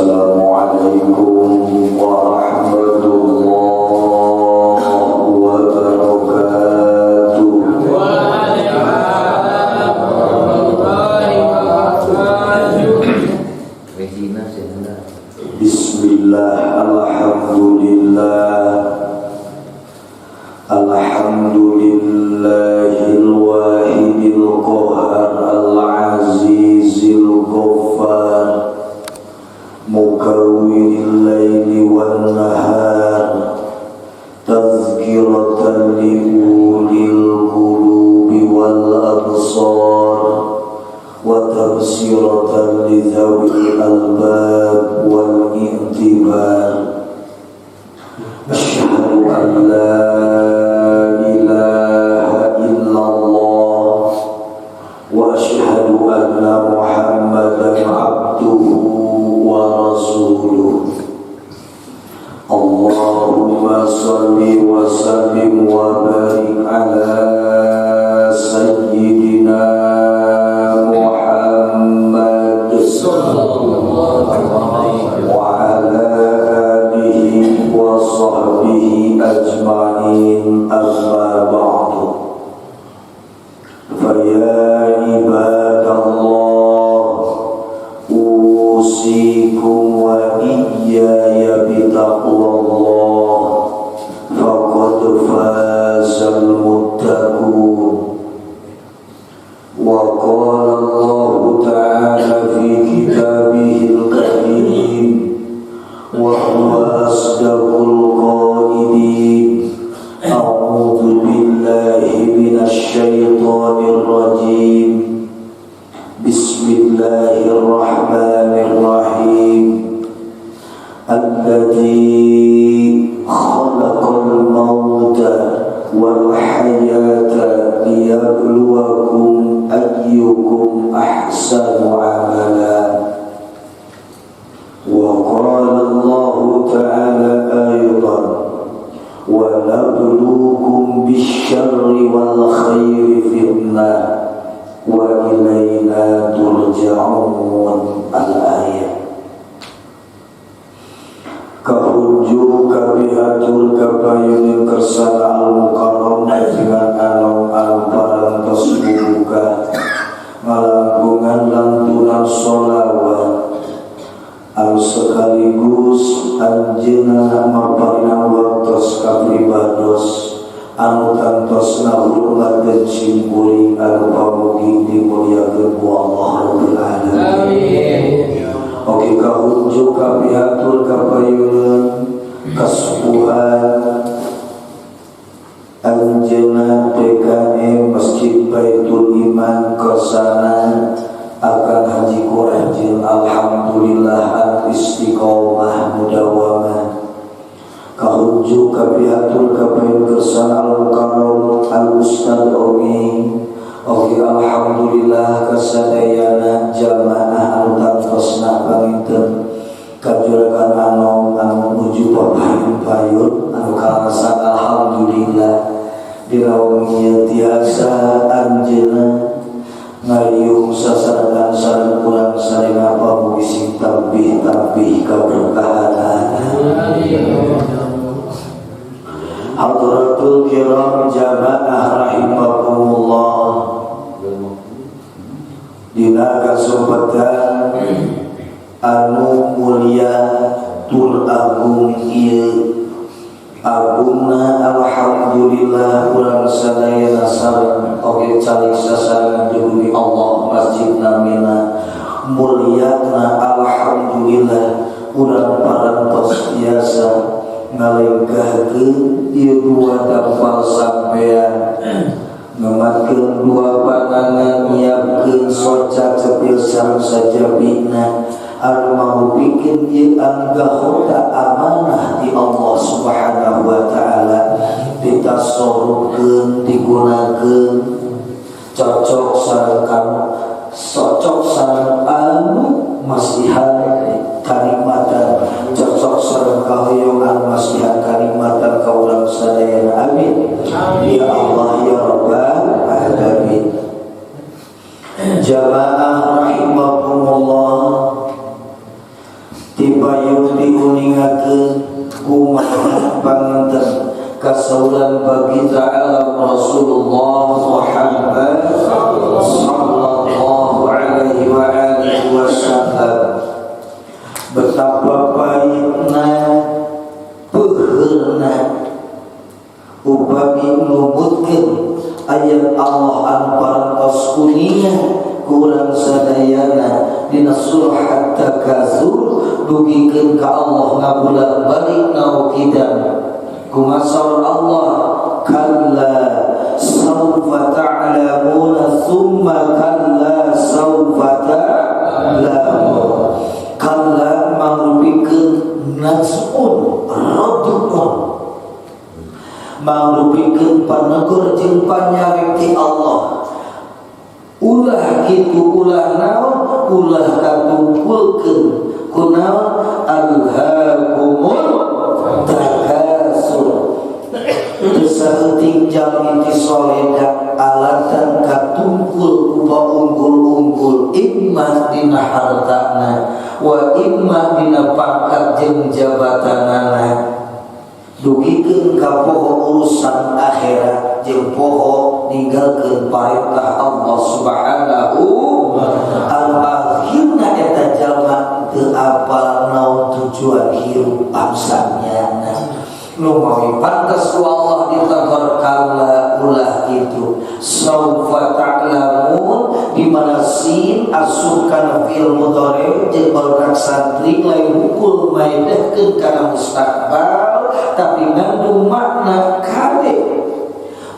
Assalamualaikum warahmatullahi wabarakatuh. Bismillah, alhamdulillah, alhamdulillahil wahidil qahar al-azizil ghaffar mukawwiril laili wan nahar tazkiratan li ulil qulubi wal absar wa tabsiratan li dhawil albab wal intibar. Asyhadu an la ilaha illallah wa asyhadu anna Muhammadan abduhu wa rasuluh. Allahumma salli wa sallim wa barik ala sayyidina Muhammad wa ala alihi wa sahbihi ajma'in, amma ba'du. Fa ya ibadallah, usikum wa iyaya bitaqwallah, faqad fazal muttaqun. Wa qala Allah ta'ala fi kitabihil karim wa huwa asdaqul qailin. A'udzu billahi minasy syaithanir rajim. Bismillahirrahmanirrahim. Alladzi khalaqal mauta wal hayata liyabluwakum ayyukum ahsanu amala. Wa qala Allah ta'ala aydan wa nabluukum bisyarri wal khairi fitnah wa ilayna turja'un. Al-ayat. Kahunju kabihatul kabayun kersana al-mukarram dengan anam al-parantos buka ngalangkungan lantunan sholawat al sekaligus anjeunna maparina waktos kapribados anu kantosna hurmateun simpuri anu pamugi dimulyakeun ku Allah Rabbul Alamin. Oke, kahunju kabihatul kabayun kasubuhan anjeunna PKM Masjid Baitul Iman kersana akan haji ku anjeun alhamdulillah an istiqomah mudawamah. Kahunju kabihatul kabayun kersana al-mukarram al-ustad Omi. Oke, alhamdulillah kasadayana jamaah anu tantosna panginten kajuragan anu nuju papayun anu kalasan alhamdulillah dirawangi tiasa anjeunna ngayung sasarangan sareng urang sareng pamugi sing tabih kaberkahan. Hadratul kiram jamaah rahimakumullah. Dina kasempatan anu mulia tur agung ieu agungna alhamdulillah urang sadaya sareng oge calik sasarangan deui Allah masjid namina mulyana alhamdulillah urang parantos biasa ngalengkahkeun ieu dua dampal sampean ngamatkeun dua panangan nyiapkeun soca cepil sareng sajabina anu mau bikin ieu anggahota amanah di Allah Subhanahu wa taala ditasarrufkeun digunakeun cocok sareng anu masihan kalimatan cocok sareng kahoyongan masihan kalimatan ka urang sadaya. Amin. Ya Allah ya Rabbal alamin. Jamaah rahimakumullah, di dipayung diuningakeun kumaha panginten kasaulan bagi ta'ala Rasulullah Muhammad sallallahu alaihi wa alihi wasallam. Betapa pahitna peheurna upami numutkeun ayat Allah anu parantos kuningan kurang sadayana dina surah At-Takasur dugikeun ka Allah ngabulan balik naukidan kumasal Allah kalla sawfa ta'lamuna thumma kalla sawfa ta'lamun. Kalla marupikeun nas'un radun marupikeun panegur jeung panyarek ti Allah. Ulah kitu ulah naon ulah katumpulkeun kunaon alhaakumul takasur. Saeutik jalmi ti soledak alatan katumpul ku unggul-unggul imma dina hartana wa imma dina pangkat jeung jabatanana. Dugikeun ka poho urusan akhirat jeung poho ninggalkeun parentah Allah Subhanahu wa ta'ala. Akhirna eta jalma teu apal naon tujuan hirup amsanya. Nu mawi pantes ku Allah ditegur kala ulah itu saufa ta'lamun di mana sin asukan fil mudhari jeung barudak santri lain hukul maidahkeun kana mustaqbal tapi ngandung makna kade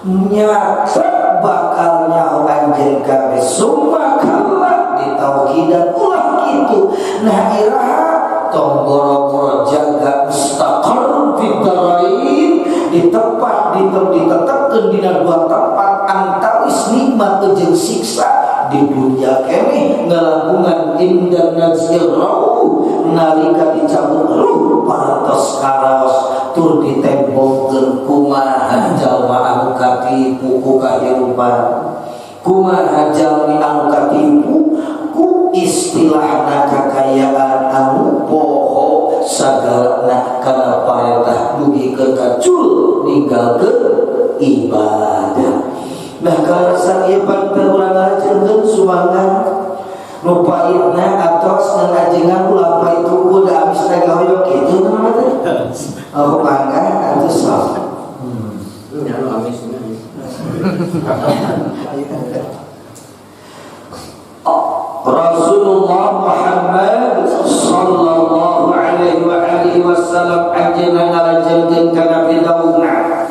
nyata bakal nyaho anjeun kabeh summa kala di tauhidan ulah kitu. Nah iraha tong boro-boro jaga mustaqarrun fid darain di tempat ditetapkeun dina dua tempat antawis nikmat jeung siksa di dunia keneh ngalangkungan indan nazir rauh nalika dicabut ruh parantos karaos tur ditembongkeun kumaha jalma anu katipu ku kahirupan kumaha jalmi anu katipu ku istilahna kakayaan anu poho sagalana kana parentah dugikeun ka cul ninggalkeun ibadah. Nah kalau sakieu panteu urang ngajengkeun sumangan nu paitna atos ngajengan ulah pait tuku da abis gawe kitu mah teh. Oh pangga atuh sok. Nya nu amisna. Rasulullah Muhammad sallallahu alaihi wa alihi wasallam anjeunna ngarajengkeun kana bidawna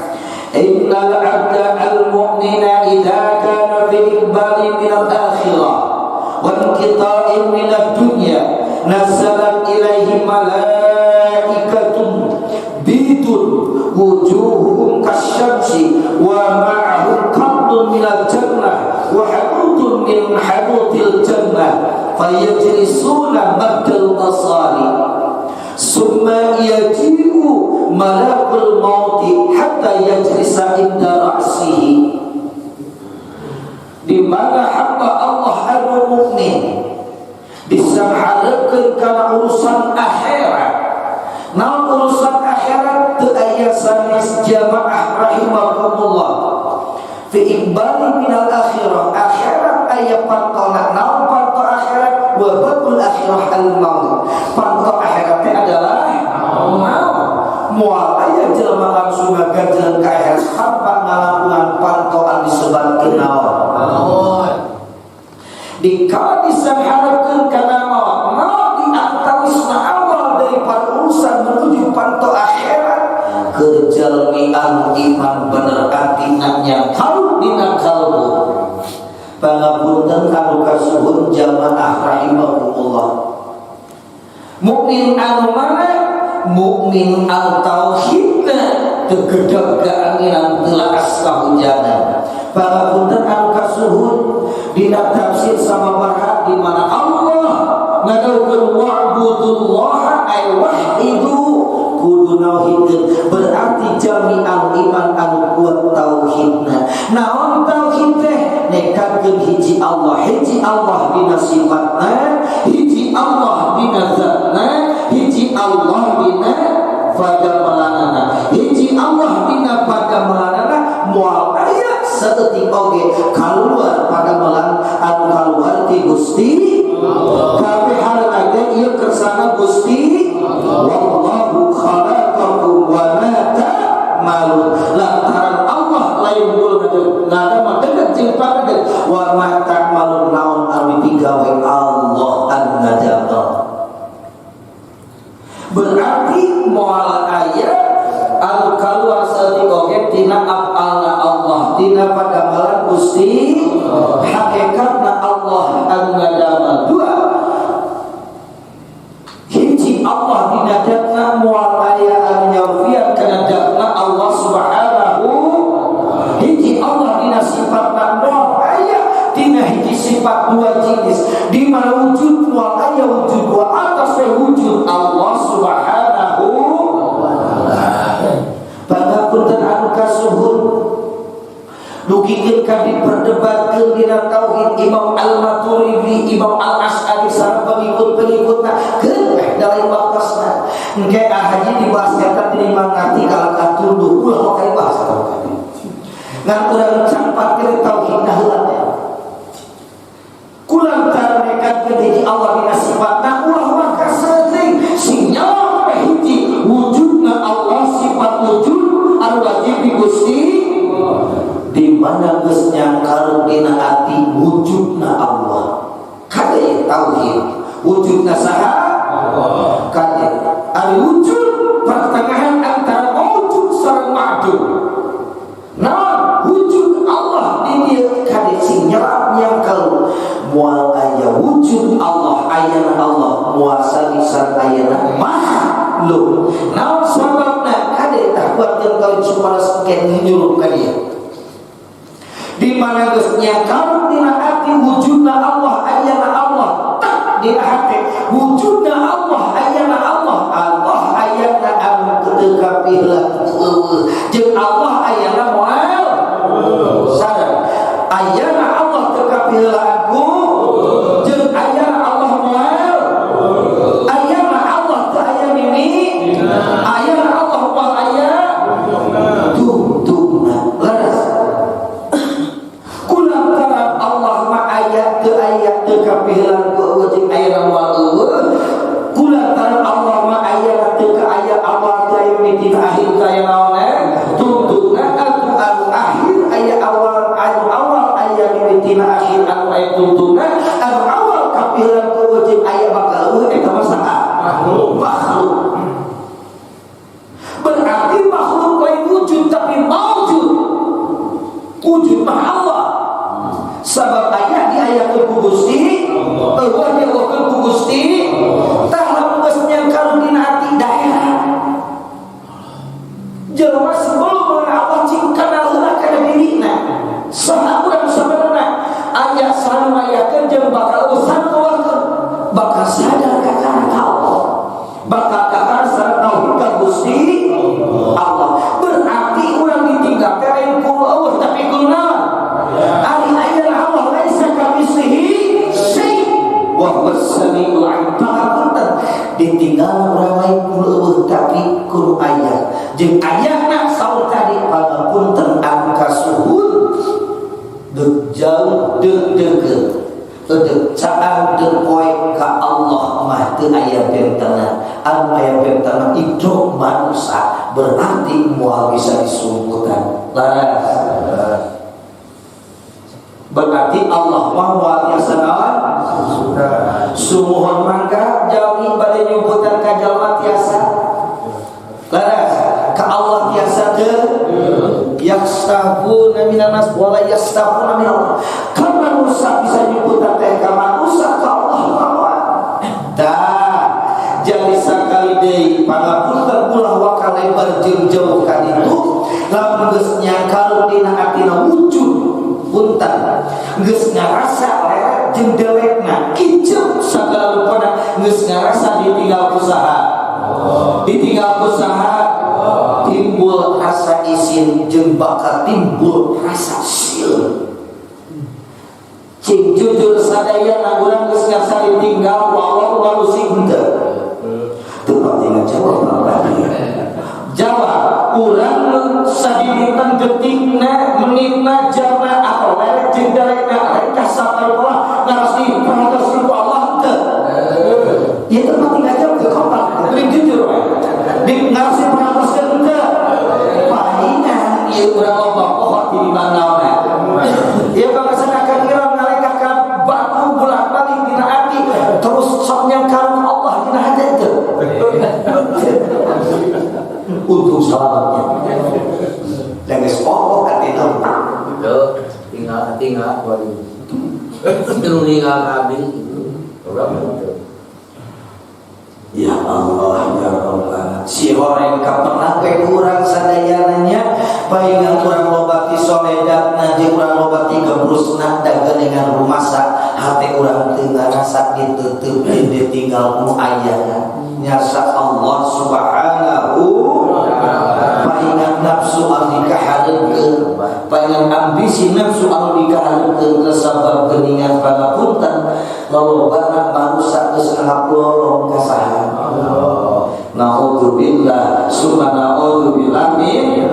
innal abda al-mu'mina idza kana fi iqbali min al-akhirah wa inqita'in min ad-dunya nazalat ilaihi malaikatun bidun wujuhuhum kasyamsi wa ma'ahum qabdun min al-jannah wa hadudun min hadudil jannah fayajlisuna maddal basari summa yaji'u malakul mauti hatta yajlisa inda ra'sihi. Di mana hamba Allah anu mukmin bisa hareukeun kana urusan akhirat. Naon urusan akhirat teu aya sanes jamaah rahimakumullah. Fi iqbali minal akhirah akhirat aya pantona naon panto akhirat wa badul akhirah al-maut. Panto akhirat teh adalah maut. Moal aya jelema langsung ngaganjeun ka akhirat tanpa ngalampungan pantoan disebatkeun naon. Dikala disahareukeun kana maut, maut diantawisna awal daripada urusan menuju panto akhirat. Kejalmi anu iman bener atina nyakal dina kalbu. Pangapunten anu kasuhun jamaah rahimahumullah. Mukmin anu mana? Mukmin al tauhidna tegedeg gaanginan telaas kahujanan. Pangapunten anu kasuhun dina tafsir sama barha di mana Allah ngadawkeun wa'budullaha ay wahidu kudu nauhidkeun berarti jami'an iman anu kuat tauhidna. Naon tauhid teh? Nekatkeun hiji Allah dina sifatna, hiji Allah dina zatna, hiji moal aya anu kaluar saeutik oge tina afalna Allah, tina padamalan Gusti hakikatna Allah anu ngadamel. Dua, hiji Allah dina datna moal aya anu nyaufian kana datna Allah subhanahu. Hiji Allah dina sifatna moal aya dina hiji sifat dua jenis, di mana wujud moal aya wujud dua atas wujud Allah subhanahu. Pangapunten anu kasuhun dugikeun ka diperdebatkeun dina tauhid Imam Al-Maturidi, Imam Al-Asy'ari sareng pengikut-pengikutna keun dalam baktosna engke haji dibahas eta terima ngarti kalau katunduh ulah mau kali bahas ngan urang camparkeun tauhid heula kulang tarekat hiji Allah dina sifatna ulah maka seuting sing nyawa hiji wujudna Allah sifat wujud anu wajib di Gusti di mana geus nyangkal dina ati wujudna Allah kade tauhid wujudna saha Allah kade ari wujud pertengahan antara wujud sareng ma'dum. Nah wujud Allah di dieu kade sing nyerap nyangkal moal aya wujud Allah ayana Allah moal sareng ayana makhluk. Naon sababna kade tah buatkeun kali supaya sengke nyuruh ka dieu di mana geus nyangkal dina ati wujudna Allah ayana Allah tak dina hati wujudna Allah ayana Allah Allah ayana anu teu kapihla jeung Allah ayana moal sadar ayana Allah teu kapihla aku jeung ayana Allah moal ayana Allah teu aya mimi ayana Allah moal aya tuntuna laras ayat kekapilan ku wajib ayat wa kulantaran Allah ma ayat ke ayat awal kaya mitin akhir kaya naona tuntuna anu akhir ayat awal ayat mitin akhir anu ayat tuntuna anu awal kapilan ku wajib ayat bakal eta masalah makhluk berarti makhluk lain wujud tapi maujud wujud Allah sabab ayat di ayat Gusti Allah dia wakil Gusti tah lamun geus nyangkal dina ati daerah jelema sebelum Allah cingkana heula kana dirina saha urang sabenerna aya saremayakeun jeung bakal usan keluarkeun bakal sadar ka kana Allah bakal kakar sareng tauhid ka Gusti Allah berarti urang ditinggal lain ku Allah tapi ku naon ari aya Allah laisa kamitslihi syai' wa huwas samiul 'alim. Pangapunten ditinggal urang lain ku tapi ku aya jeung ayatna saur tadi pangapunten anu kasuhun deuk jauh deuk deukeut deuk caang deuk poe ka Allah mah teu aya bentana anu aya bentana itu manusia berarti moal bisa disumputan laras berarti Allah wa tiasa sumuhun mangga jami bade nyumputan ka jalma tiasa laras ka Allah tiasa teu yastaghfuna minan nas wala yastaghfuna min Allah karena manusia bisa nyumputan ka manusia ka Allah tah jadi sakali deui pangapunten ulah wakale berjeuh jauh ka ditu lamun geus nyangkal dina atina wujud punten geus ngarasa leret jeung delekna kiceuk sagala rupana geus ngarasa ditinggal usaha timbul rasa isin jeung bakal timbul rasa sieu cing jujur sadayana urang geus ngarasa ditinggal ku Allah manusia henteu teu tinggal jawab urang sadinitan detikna menitna jamna atau leret jeung delekna rek sabareulah ngarasi parantos ku Allah teu ieu teh mah tinggal jawab teu kompak teu jujur we di ngarasi parantos teu palingan ieu urang loba pohon di mana-mana ieu bangsa kira ngaleka ka batu bolak-balik dina ati terus sok nyangkal Allah dina hati teu untuk selamatnya. Dan pokok hati nama. Tinggal waduh. Itu tinggal kami. Ya Allah ya Allah, si orang pernah ke kurang sadayananya, palingan kurang loba ti soledadna jeung kurang loba ti gebrusna da dengan rumasa hati orang teu ngarasa diteuteub jeung tinggal ku aya nyasa Allah Subhanahu palingan nafsu anu dikahareupkeun, palingan ambisi nafsu anu dikahareupkeun sabab geuningan pangapunten lolobana manusia geus ngaplorong ka saha. Na'udzubillah summa na'udzubillah min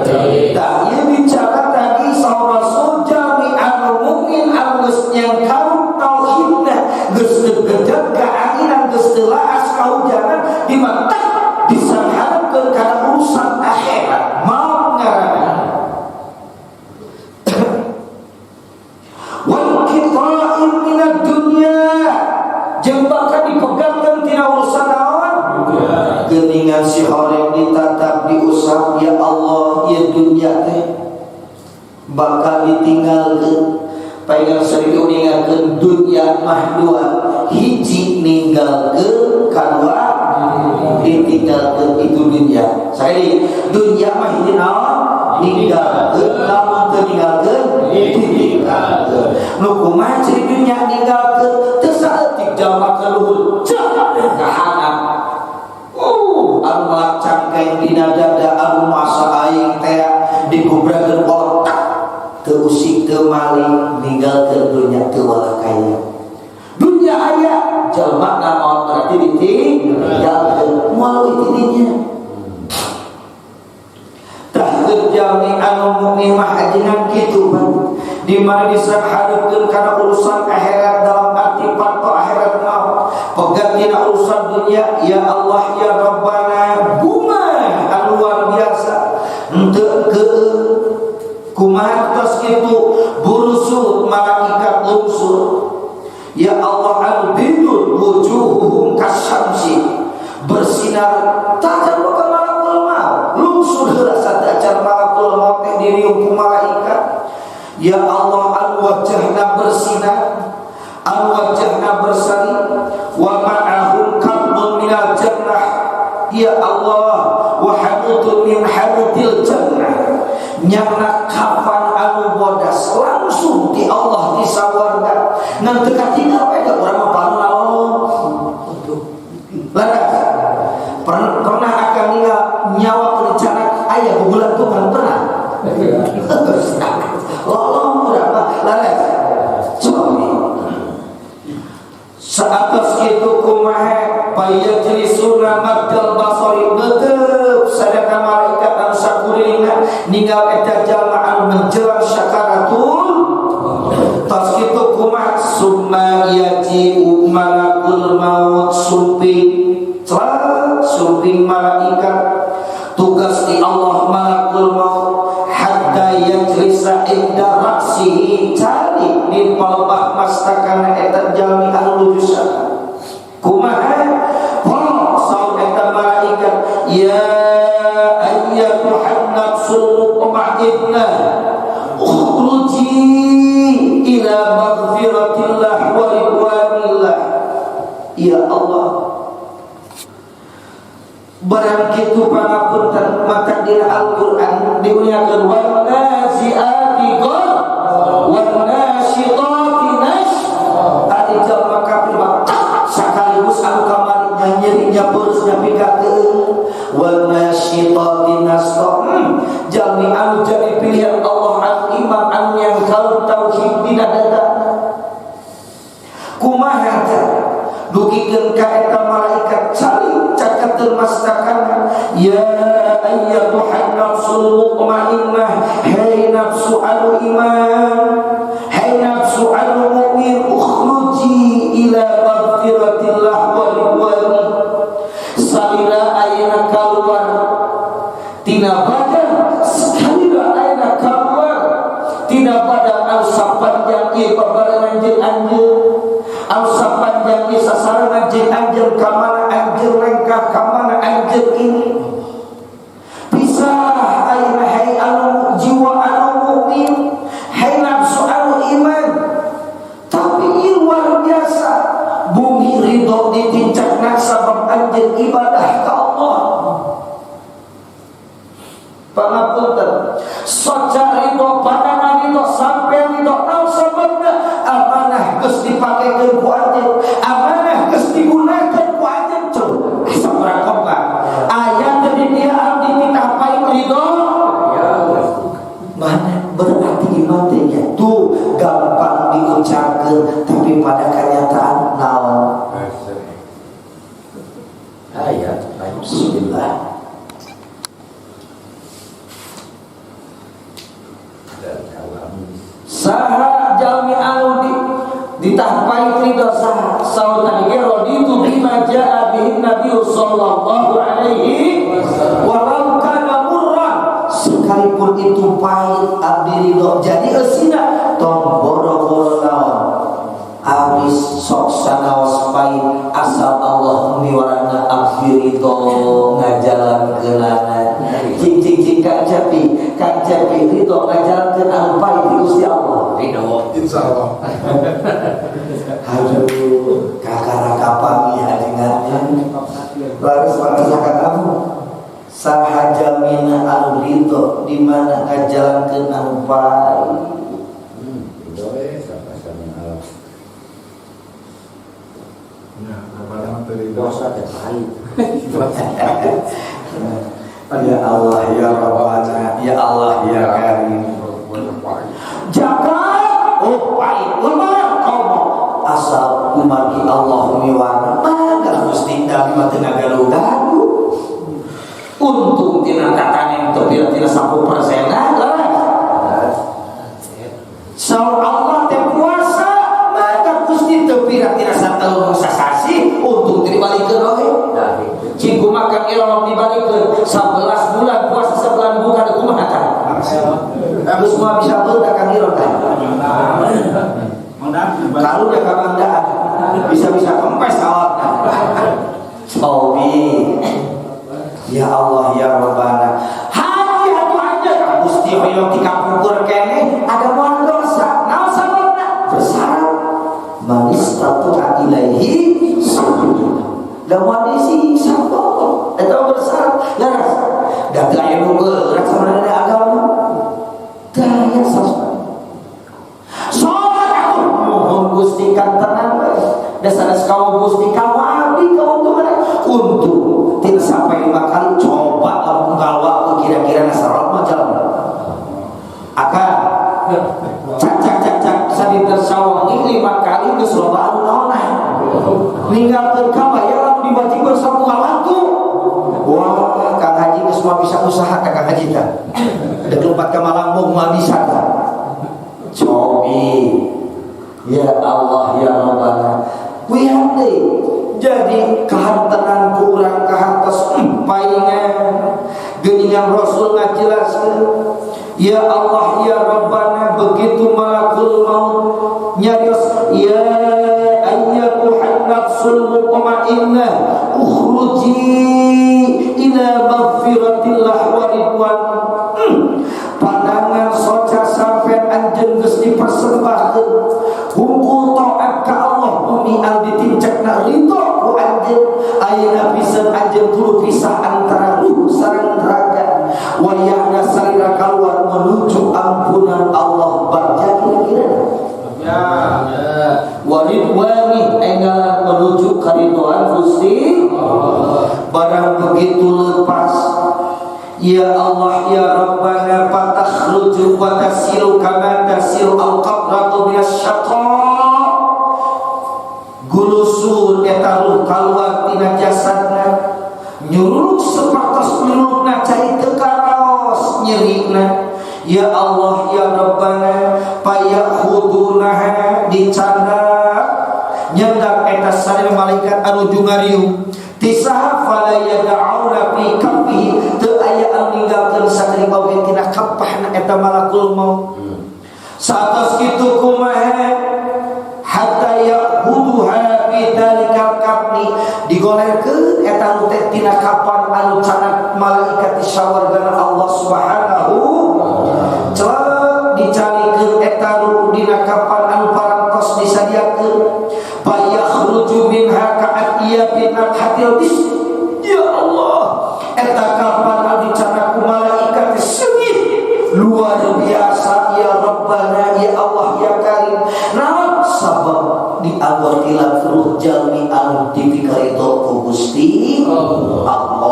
tak ieu bicara tadi saur Rasul jami'al mukmin geus yang kaum tauhidna geus gedeg kaanginan geus teu laas kaujangan di mata disangharepkeun kana urusan akhirat mau ngaranna wal qita'in minad dunya jeung bakal dipegangkeun tina urusan naon geuningan si horeng ditatap diusap ya Allah ya dunya teh bakal ditinggalkeun paingan sering ningalkeun dunya mah dua hiji ninggalkeun kadua ditinggalkeun itu dunya sakali dunya mah hiji naon ninggalkeun lamun teu ninggalkeun ditinggalkeun nu kumaha ciri dunya ninggalkeun teu saeutik jalma kaluhur kahanap anu malacangkeun dina dada anu masa aing teh dikubrakeun otak teu usik teu maling ninggalkeun dunya teu wala kaya dunya aya jalma naon berarti ditinggalkeun moal itu dinya tah jami anu mukmin mah ajengan kitu di mana disahadeukeun kana urusan akhirat dalam arti panto akhirat maut pegat dina urusan dunia ya Allah ya Rabbana buma anu luar biasa henteu ke kumaha tos kitu burusut malaikat lungsur ya Allah anu bidul wujuhuhum kasyamsi bersinar takkan bukan malakul maut lungsur heula sadacar malakul maut teh diriung ku malaikat ya Allah anu wajahna bersinar anu wajahna bersari wa ma'ahum kabun minal jannah ya Allah wa hadutun min hadutil jannah nyana kafan anu bodas langsung di Allah disawarkan ngan teu katinggal we da urang mah panu naon laras pernah akan ninggal nyawa kerencana aya bulan Tuhan pernah lolong urang mah laras suami saatas kitu kumaha payajlisuna maddal basari neuteub sadaka malaikat anu sakuringna ninggal eta jalma anu menjelang syakaratul tas kitu kumaha summa yaji'u malakul maut sumping malaikat tugas di Allah malakul maut hatta yajlisa inda ra'sihi tali di palbah mastakana eta jalmi anu lujusan kumaha qul saum eta malaikat ya ayyatuhan nafsul mutmainnah ukhruji ila maghfiratillah wa ridwanillah ya Allah barang kitu pangapunten maka dina Al-Qur'an diunyakeun wan nazi'ati ghar wan nasyitati nash tadi jalma kafir mah sakaligus anu kamari nyerinya beurusnya pikateun wan nasyitati nash jalmi anu jadi pilihan Allah anu iman anu yang kaum tauhid dina dadana kumaha teh dugikeun ka eta malaikat cari cakateun mastakana ya ayyatuhan nafsul mutmainnah hai nafsu anu iman hai nafsu anu mu'min ukhruji ila maghfiratillah wa ridwani salira ayeuna kaluar tina badan salira ayeuna kaluar tina badan anu sapanjang ieu babarengan jeung anjeun anu sapanjang ieu sasareuna jeung anjeun ka mana anjeun lengkah ka mana anjeun ini anjeun ibadah ka Allah. Pangapunten, soca ridho pandangan ridho sampai ridho naon sababna amanah geus dipakekeun ku anjeun, amanah geus digunakeun ku anjeun. Coba asa urang kompak aya teh di dieu abdi pitah paing ridho mana berarti iman teh nya tuh gampang diucapkeun tapi pada kenyataan naon ayat bismillah. Saha jalmi anu ditahpai ridho saha saur tadi ge raditu bima jaa bihi Nabi sallallahu alaihi walau kana murran sekalipun itu pahit abdi ridho jadi eusina tong boro-boro naon awis sok sanaos pahit asal Allah miwarana abdi ridho ngajalankeunana cing Kang Japi ridho ngajalankeun anu pahit di Gusti Allah ridho insyaallah. Aduh kakara kapami ajengannya laris pangasakan kamu sahaja mina anu ridho di mana ngajalankeun anu pahit ridho sama-sama Allah. Nah, apa ridho dosa teh pahit. Ya Allah ya Rabbana ya Allah ya Karim jaga oh pahit lemah kaum asal umagi Allah miwana mangga Gusti Dabi mah teu ngagalu-galu untung tina tataning teu pira-pira 1% lah saur Allah teh puasa maka Gusti teu pira-pira 1 sasasi untung dibalikeun oge ciku makan ilmu dibalikeun 11 bulan puasa 11 bulan kumaha tah geus mah bisa beudak Kang Iron tah kalau dia kamandaan bisa-bisa kempes awakna cobi ya Allah ya Rabbana haji atuh aja Gusti hoyong dikapukur kene ada moal dosa naon sababna bersyarat manistatu ilaihi sabila da wadisi sabab eta bersyarat laras da teu aya nu berat sabarana agama daya sastra Gusti kang tenang dasar kaum Gusti kaum abdi keuntungan untung tidak sampai 5 kali coba unggal waktu kira-kira nasarot macam akan cak sadi tersawangi 5 kali geus loba anu naonah ninggalkeun kabayar diwajibkeun saunggal waktu wah Kang Haji geus mah bisa usaha ka Kang Haji tah deuk lompat ka Malambung mah bisa tah cobi. Ya Allah ya Rabbana wihan deui jadi kahantenan ku urang kahantos paingan geuningan Rasul ngajelaskeun ya Allah ya Rabbana begitu malakul maut nyarios ya ayyatuhan nafsul mutmainnah ukhruji ila maghfiratillah wa ridwan pandangan soca sampean anjeun geus dipersembahkeun hukum taat ka Allah bumi al ditincakna ridho ku anjeun ayeuna pisan anjeun kudu pisah antara ruh sareng raga wayahna sarira kaluar menuju ampunan Allah barja kira-kira ya waridwani enggalan menuju karidhoan Gusti barang begitu lepas ya Allah ya Rabbana fatakhruju wa tasilu kama tasilu al-qabratu minasyaqa gulusul eta ruh kaluar tina jasadna nyuruluk sapertos nyurulukna cai teu karaos nyerina ya Allah ya Rabbana payakhudunaha dicanda nyendak eta sareng malaikat anu jungariung tisaha fala yad'auna fi kaffihi teu aya anu ninggalkeun sakali oge tina kappahna eta malakul maut satos kitu kumaha hatta yahuduha fi dalikal kafni digolerkeun eta nu teh tina kapan anu canak malaikat disawargana Allah Subhanahu celak dicalikeun eta ruh dina kapan anu parantos disadiakeun payakhruju minha ka'at iya binat hatil tulis ya Allah eta kapan abdi cara ku malaikat sengit luar biasa ya Rabbana ya Allah ya Karim naon sabab dianggotilan ruh jalmi anu dipikaridho ku Gusti Allah.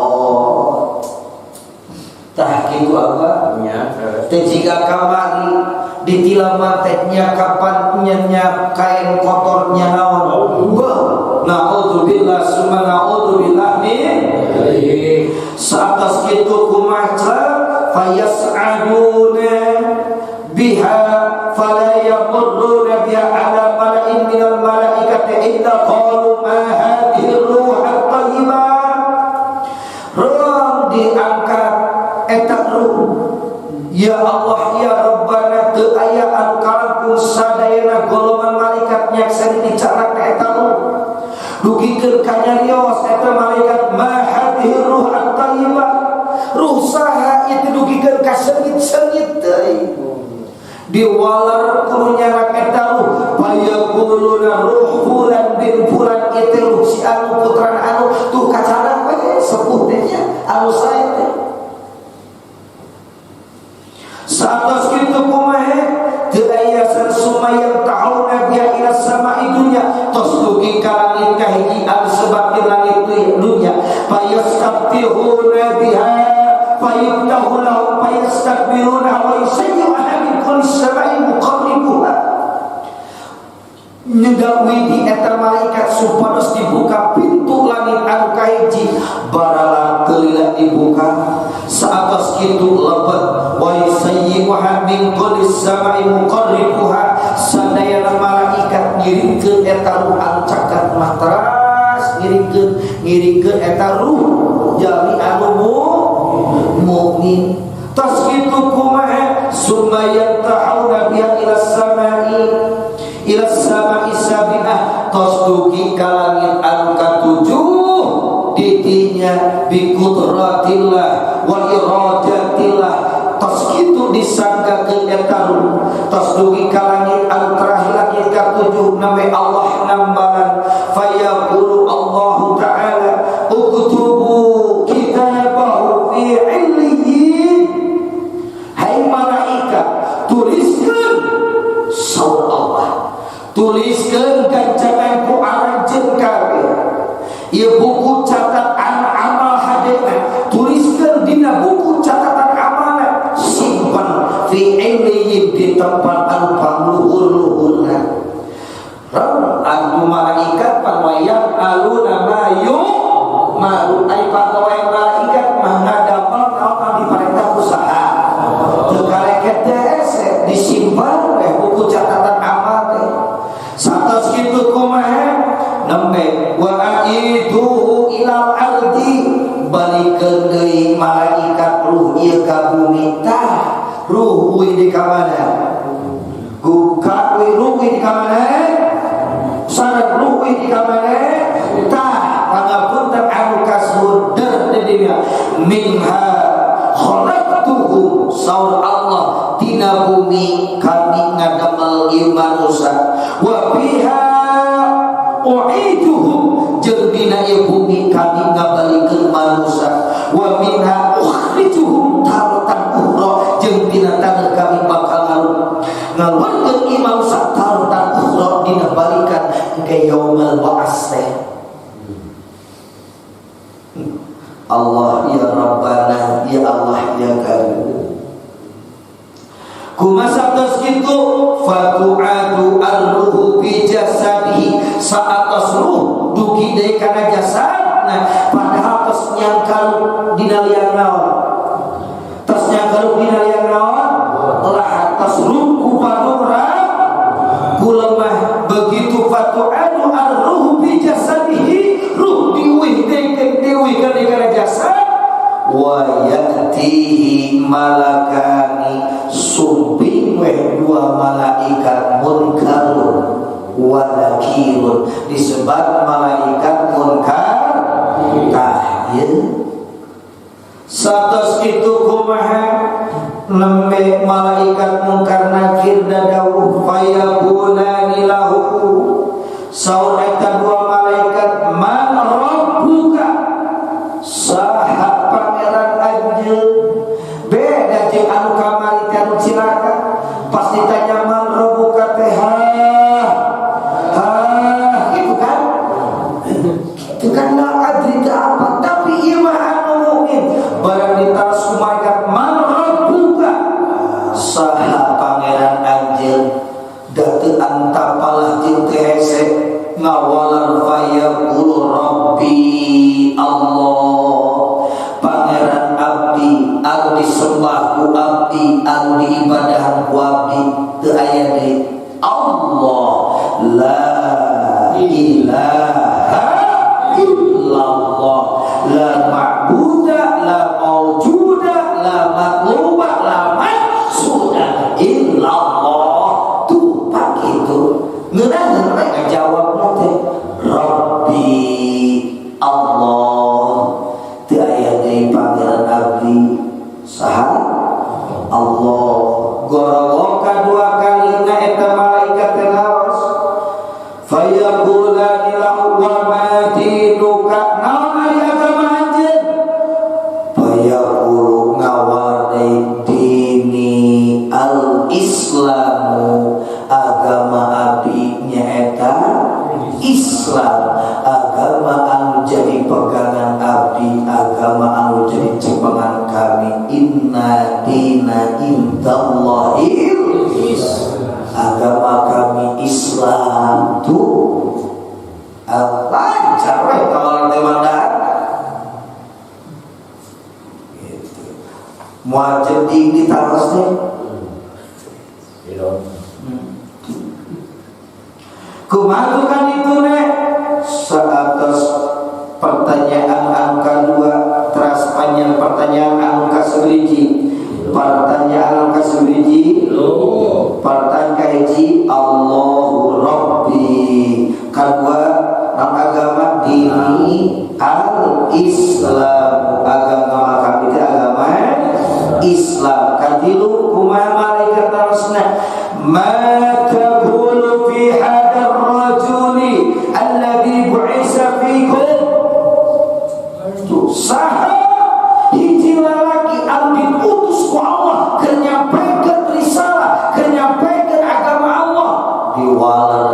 Tah kitu apa nya teh jika kamari ditilaman tehnya kapan nya kain kotornya naon naudzubillah summa naudzubillah min saatas kitu kumaha fayas'aduna biha fala yamurruna biha ala mala'in minal malaikati illa qalu ma hadhihi ruh at-thayyibah rom diangkat eta ruh ya Allah ya Rabbana teu aya anu kalangkung sadayana golongan malaikat nyaksani dicarak ka eta ruh dugikeun ka nyarios eta malaikat ma hadhihi ruh at-thayyibah ruh saha itu dugikeun ka sengit-sengit teuing diwalar kudu nyarak eta ruh payaquluna ruh fulan bin fulan itu ruh si anu putra anu tuh kacadak we sepuh teh nya anu sae teh saat kitu kumaha teu aya sumayang ta'una biha ila sama'i dunya tos dugi ka langit ka hiji anu sebab di langit dunya fayastabtihuna biha fayibtahu lahum fayastakbiruna wa yusayyu min kulli sama'i muqarribuha nyedawi di eta malaikat supados dibuka pintu langit anu ka hiji barala kelila dibuka saatos kitu lebat wa yusayyi'uha min kulli sama'i muqarribuha sadayana malaikat ngiringkeun eta ruh anu caket matras ngiringkeun eta ruh jalmi anu mukmin tos kitu kumaha summa yantahuna biha ila sama'i sabi'ah tos dugi ka langit anu katujuh ditinya bi qudratillah wa iradatillah tos kitu disanggakeun eta ruh tos dugi ka langit anu terakhir langit katujuh name Allah nambalan fayaqulu Allah taala uktubu kitabahu fi illiyin hai malaikat tuliskeun saur Allah tuliskeun ganjaran ku aranjeun kabeh ieu buku catatan amal hadena tuliskeun dina buku catatan amalna simpan fi illiyin di tempat anu pangluhur-luhurna anu malaikat panwayang aluna mayu maru ai panwayang malaikat mah ngadamel naon diparentah usaha teu kareket teh disimpan we buku catatan amal teh satos kitu kumaha nembe wa aiduhu ilal ardi balikeun deui malaikat ruh ieu ka bumi tah ruh uih di ka mana guka ruh uih di ka mana sarat ruh uih di ka mana tah pangapunten anu kasudeur di dunia minha khalaqtuhum saur Allah tina bumi kami ngadamel ieu manusia wa biha u'iduhum jeung dina ieu bumi kami ngabalikeun manusia wa minha ukhrijuhum taratan ukhra jeung dina tangeuh kami bakal ngaluarkeun ieu manusia taratan ukhra dina balikan ke yaumul ba'ats teh Allah ya Rabbana ya Allah ya Karim kumasa tos kitu fatu'adu ar-ruhu bi jasadihi saatos ruh dugi deui kana jasadna padahal tos nyangkal dina liang naon tos nyangkal dina liang naon lah tos ruh ku panura ku lemah begitu fatu'adu ar-ruhu bi jasadihi ruh diuih deui kana jasad wa yatihi malakani sumping weh dua malaikat munkarun wa nakirun disebut malaikat munkar tah ieu satos kitu kumaha lembe malaikat munkar nakir dadawuh fayaqulani lahu saur eta dua malaikat man rabbuka disembah ku abdi, anu diibadahan ku abdi, teu aya deui Allah, la ilaha illallah, la ma'buda, la mawjuda, la matluba, la maksuda illallah. Tuh pak itu ngeunah mereka jawab nanti Rabbi Allah, teu aya deui panggilan abdi saha Allah. Gorowoka dua kali na eta malaikat tenawas fayaqulani lahu wa ma dinuka, naon ari agama anjeun? Fayaqulu ngawarni dini al-islamu, agama abdi nyaeta Islam, agama anu jadi pegangan abdi, agama anu jadi cepengan kami. Inna dina indallahil Islam, agama kami Islam. Tuh lancar we kawalan teh mandan gitu. Moal jadi ditaros teh kumaha kan itu nek saatas pertanyaan angka 2 teras panjang pertanyaan angka 1. Pertanyaan angka 1 pertanyaan kahiji Allahu Rabbi, kedua nama agama dini al-Islam, agama kami itu agama Islam. Kadilu kumaha malaikat terusna ma taqulu fi hadar rajuli alladhi bu'isa fikum, saha hiji lalaki anu diutus ku Allah keur nyampaikeun risalah, keur nyampaikeun agama Allah diwaler.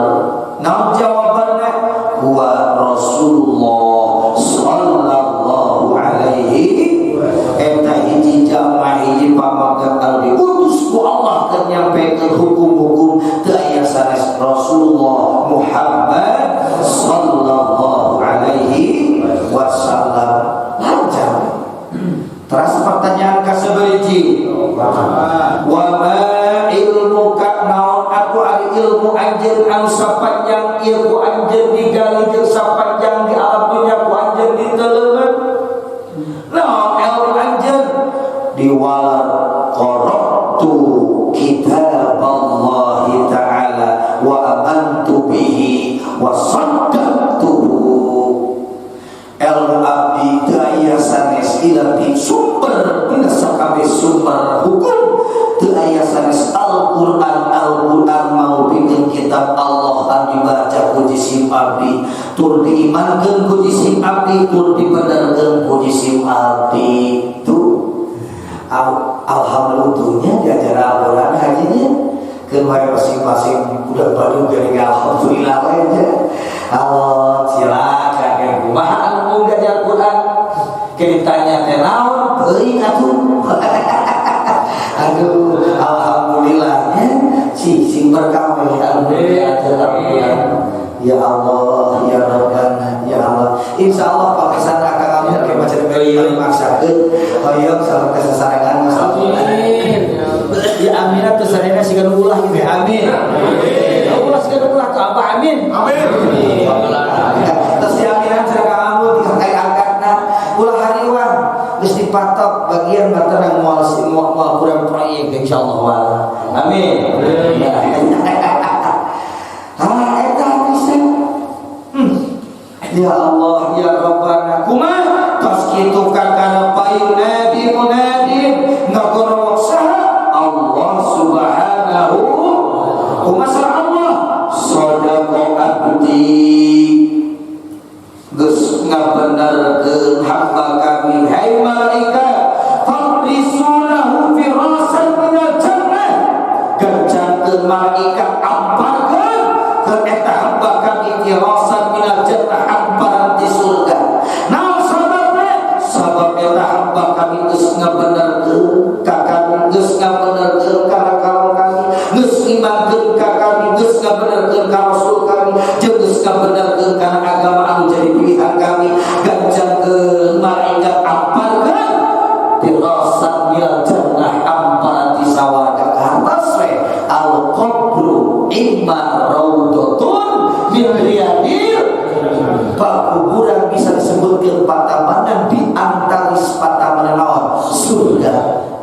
Naon jawabanna? Huwa Rasulullah sallallahu alaihi, eta hiji jamaah hiji pamagat anu diutus ku Allah keur nyampaikeun hukum-hukum teu aya sanes Rasulullah Muhammad sallallahu alaihi wasallam. Lancar. Terus pertanyaan kasebeuji, wa ma ilmuka, naon aku ari ilmu anjeun anu sapanjang ilmu anjeun digali jeung sapanjang di alam dunya ku anjeun diteuleungan. Naon ilmu anjeun? Diwalar qara'tu kitaballahi ta'ala wa amantu bihi wa saddaqtuhu. Ilmu abdi teu aya sanes ilati sumber dina sakabeh sumber hukum, teu aya sanes Al-Qur'an. Al-Qur'an mau bikin kitab Allah anu dibaca ku jisim abdi, tur diimankeun ku jisim abdi, tur dibenerkeun ku jisim abdi. Tuh alhamdulillah diajar Al-Qur'an hajinya keun wae masing-masing budak Bandung geuning alhamdulillah we aja. Allah silakan kumaha anu ngajar Quran ditanya teh naon teuing atuh. Aduh alhamdulillah sing berkah we anu diajar Al-Qur'an. Ya Allah ya Rabbana ya Allah, insyaallah pakesan akang amin ke macam beliau maksakeun hoyong sampai kesasarengan. Amin ya amin atuh sarena sigan ulah gitu ya. Amin ulah sigan ulah tuh apa amin amin. Terus diaminan sareng kamu dikai angkatna ulah hariwan geus dipatok bagian baterang moal kurang proyek insyaallah wala. Amin. Ya Allah ya Rabbana, kumaha pas kitu kakana payunadi munadin ngagorowok saha Allah subhanahu kumaha Allah sadaqa abdi, geus ngabenerkeun hamba kami. Hai malaikat fardisunahu firasan minal jannah, gancankeun malaikat amparkeun ke eta hamba kami firasan minal jannah, amparan di surga. Naon sababna? Sabab eta hamba kami geus ngabenerkeun ka kami, geus ngabenerkeun ka kami, geus imankeun ka kami, imma raudhatun min riyadil, pakuburan bisa disebutkeun patamanan di antaris patamanan naon surga,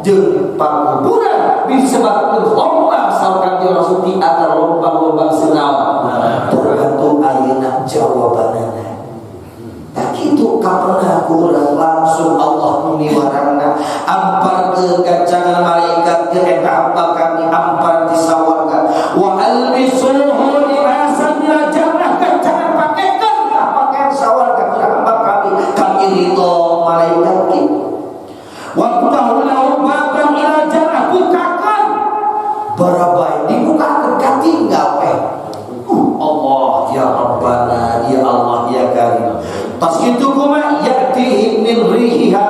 jeung pakuburan disebutkeun lombang salkan di Rasul di antara lombang-lombang sinaon, tergantung ayeuna jawabanana. Tak itu kapernah kurang langsung Allah meniwarana ampar ke gancangan malaikat ke eta hamba kami ampar di sawarga wa albisuhu libasan ila jannah, gancangan pakekan pakaian sawarga ke hamba kami kami ridho malaikat kita wa tahula baban ila jannah, bukakan barabai dibukakan katinggal Allah ya Rabbana ya Allah ya Karim. Pas itu kuma yati min rihiha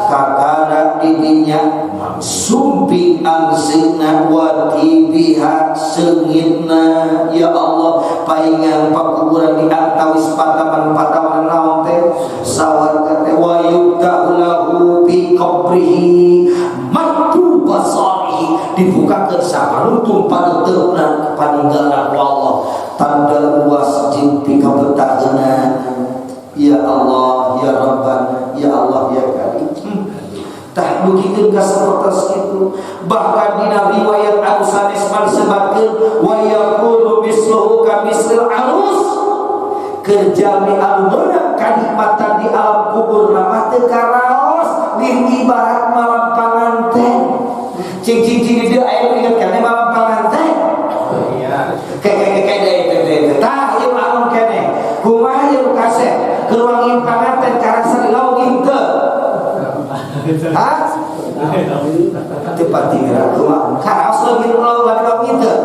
kakana didinya sumping angsina wa tibiha seungitna ya Allah paingan pakuburan di antawis pataman-pataman naon teh sawarga teh wa yubtahu bi qabrihi matu basarihi, dibukakeun sapanuntung panuteupna paninggalna ku Allah tanda luas jeung pikabetaheuna ya Allah ya Rabbana ya Allah ya Karim. Tah dugikeun ka sapertos kitu, bahkan dina riwayat anu sanes disebutkeun wa yaqulu misluhu ka mislil arus, kerjami anu beunang kanikmatan di alam kubur mah teu karaos lir ibarat malam panganten. Cing-cing di aya inget kana malam panganten. Iya. Kayak tah ieu lamun keneh. Kumaha ieu kaset keluangin panganten karasa lauk henteu. Hah? Tepat tinggal kumaha? Karaos leuwih lauk henteu.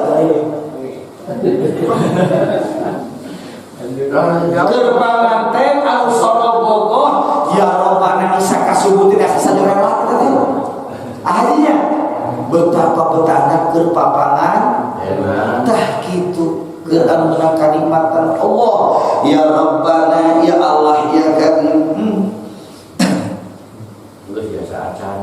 Kerbanganten anu sono bogoh ya Rabbana isa kasubuh tidak sasaderana kita teh. Ahlinya betapa betana keur papangan tah kitu keur anu meunang kanikmatan Allah ya Rabbana ya Allah ya Karim. Geus biasa acan.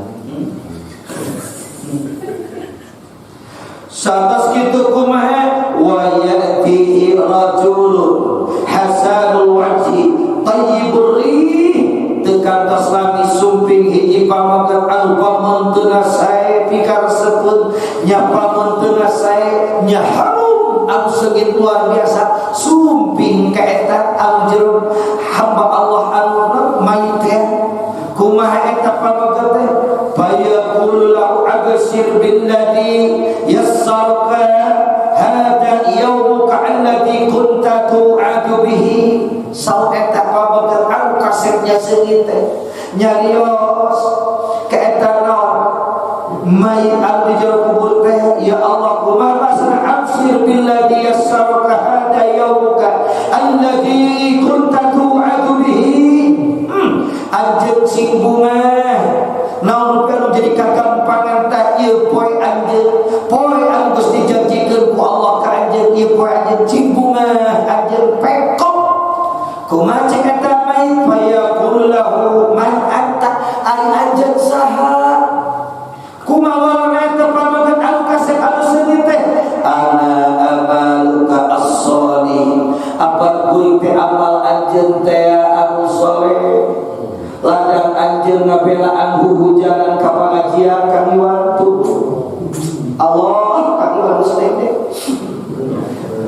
Satas kitu kumaha wa ya'tihi rajulun hasanul wajhi thayyibur rih, tekantos lami sumping hiji pamageut anu pamunteuna sae pikaresepkeun nya pamunteuna sae nya harum anu seugit luar biasa sumping ka eta anu jero hamba Allah anu mayit teh. Kumaha eta pamageut teh fayaqulu lahu abshir billadhi yassarka hada yawmuka alladhi kunta tu'adu bihi. Saur eta pamageut anu kasetnya seungit teh nyarios ka eta naon mayit anu di jero kubur teh ya Allah kumaha basna abshir billadhi yassarka hada yawmuka alladhi kunta tu'adu bihi. Anjeun sing bunga naon kana jadi kagampangan tah ieu poe anjeun poe anu geus dijanjikeun ku Allah ka anjeun ieu poe anjeun sing bunga anjeun pekok kumaha cek eta mayit fa yaqul lahu man anta ari anjeun saha kumaha eta pamageut anu kasep anu seunit teh ana amaluka as-shalih apa kuring teh amal anjeun teh anu saleh ladang anjeun ngabelaan hujanan ka pangajian ka iwantu Allah ka iwantu sedek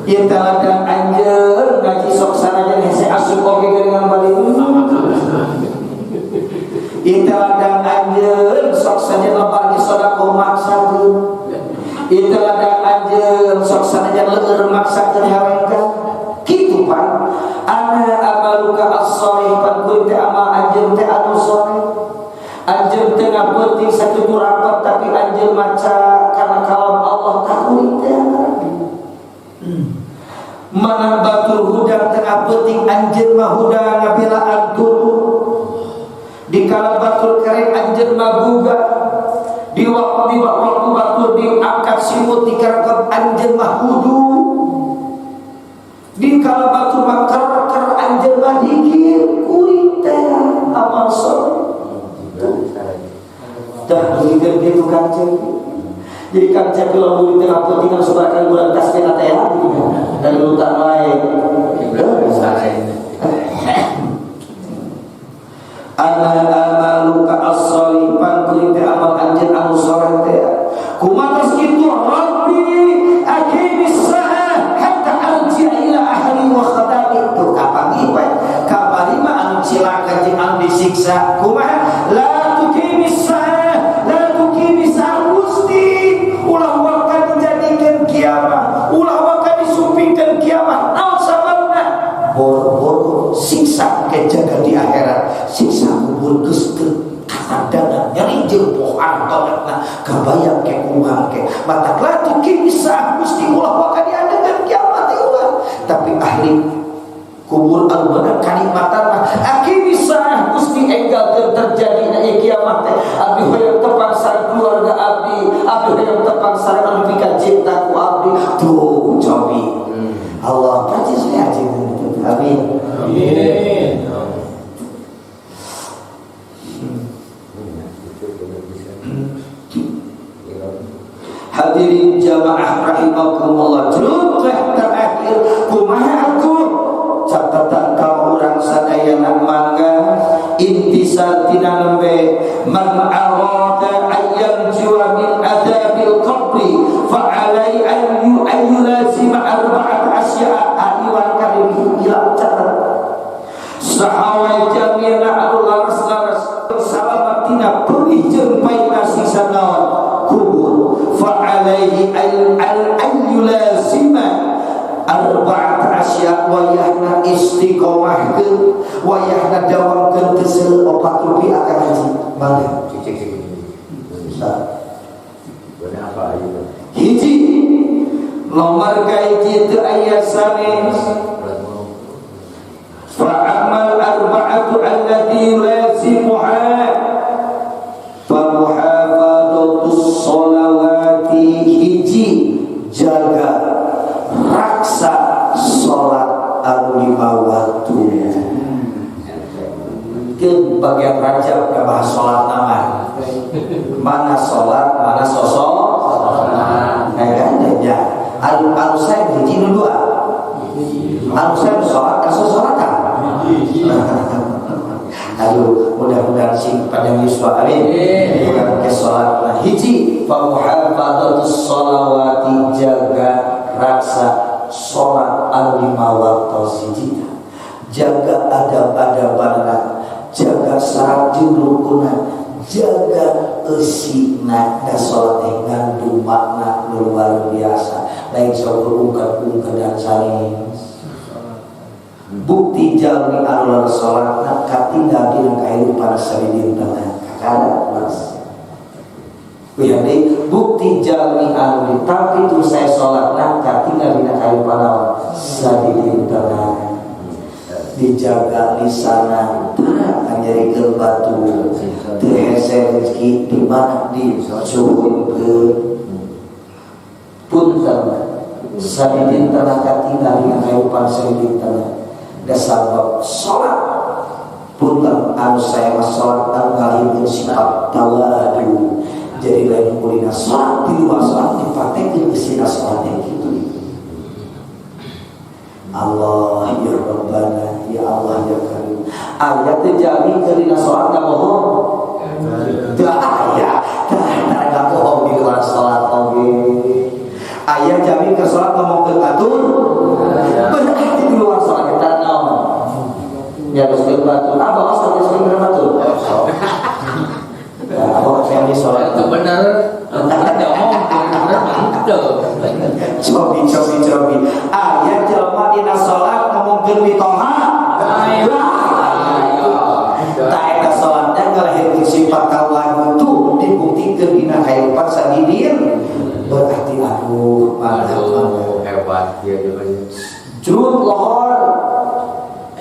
ieu teh ladang anjeun ngaji sok sanajan hese asup oge geuningan balik ieu teh ladang anjeun sok saja lebar ge sedekah maksakeun ieu teh ladang anjeun sok sanajan leueur maksakeun harengan kitu pan ana amaluka as-shalih pan kuring teh amal anjeun teh anu saleh anjeun teh ngapeuting sakitu rapat tapi anjeun maca kana kalam Allah ka kuring teh mana batur huda teh ngapeuting anjeun mah huda ngabelaan dulu di kala batur kere anjeun mah guga di waktu batur diangkat simut dikareut anjeun mah wudu di kala batu makar anjeun mah dikir kuring teh amal saleh. Dah dikir kitu kanjeng. Jadi kan cek lalu di tengah pentingan sebarkan bulan tasbih teh dan lutan lain. Amaluka as-solipan kulite amal anjeun anu soleh teh. Kumaha kitu Rabbi aqimis saah hatta arji'a ila ahli wa khatami. Tuh kapangi we kabarima anu cilaka jeung anu disiksa. Kumaha la tuqimis saah la tuqimis Gusti ulah waktu dijadikan kiamat ulah waktu disumpingkan kiamat naon sababna boro-boro siksa kejaga di akhirat siksa kubur geus teu kadangan nyeri jeung pohan tolekna kabayang ke kumaha ke matak la tuqimis Gusti ulah waktu diadakan kiamat ulah tapi ahli kubur anu bener kanikmatan akhirnya sah Gusti enggal terjadinya kiamat teh abdi hoyong tepang sareng keluarga abdi hoyong tepang sareng anu pika cinta ku abdi tuh cobi Allah percis ya amin amin hadirin jamaah rahimakumullah jeruk terakhir kumaha aku catatan kau orang sadayana mangga intisal tina nembe man arada ayyam jiwa min adabil qabri fa alai ayyu lazim arba'at asya'a aywan karim ila catat sahawai jamina anu laras-laras salamatina perih jeung paina siksa naon kubur fa alaihi ayyu lazim arba'at asya wayahna istiqomahkeun wayahna dawamkeun teu opat rupi akan haji mangga hiji nomor kahiji teu aya sanes fa amal arba'atu allati lazimuha fa muhafadhatus sholawati hiji jaga raksa sholat anu lima waktu. Ke bagian Rajab ke bahas sholat nama. Mana sholat, mana sosok. Kan ya. Anu saya hiji nu dua. Anu saya sholat ka sosolatan. Aduh, mudah-mudahan sing panjang yuswa amin. Bukan ke sholat nah hiji fa muhafadhatus sholawati jaga raksa sholat anu lima waktu sijina jaga adab-adabanna jaga syarat jeung rukunna jaga eusina da sholat teh ngandung makna luar biasa lain sok ungkap-ungkap dan sanes bukti jalmi anu sholatna katinggal dina kahirupan sabidintana kakana mas Wihandi bukti jalmi anu tapi itu saya sholat nangka tinggal dina kahirupan naon sabidintana dijaga di sana anjarikeun batu teu hese rezeki di mana dicuhunkeun punten sabidintana katinggal dina kahirupan sabidintana da sabab sholat punten anu saya sholat anu ngaliheun sifat tawadu jadi lain kulina sholat di luar sholat dipraktekin kesina sholatnya gitu. Allah ya Rabbana ya Allah ya Karim ayat terjadi kelina sholat gak bohong gak ayat gak bohong di luar sholat ayat jamin ke sholat ngomong ke atur berarti di luar sholat kita ngomong ya harus ke batur apa harus ke batur apa yang sholat itu benar ada omong cobi ayat jelema dina sholat ngomongkeun mitoha tak eta sholatnya ngalahirkeun sifat tawadu itu dibuktikan dina kahirupan sadidin berarti aduh hebat dia juga jurut lohor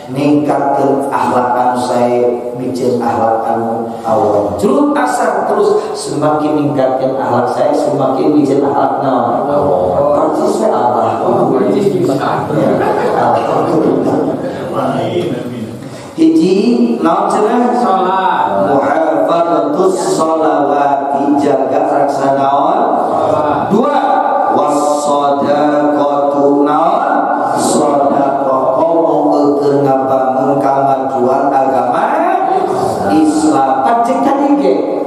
ningkatkeun akhlak anu sae miceun akhlak anu awal jurut asar terus semakin ningkatkeun akhlak sae semakin miceun akhlak naon persis we Allah hiji naon cenah sholat muhafadhatus sholawati jaga raksa naon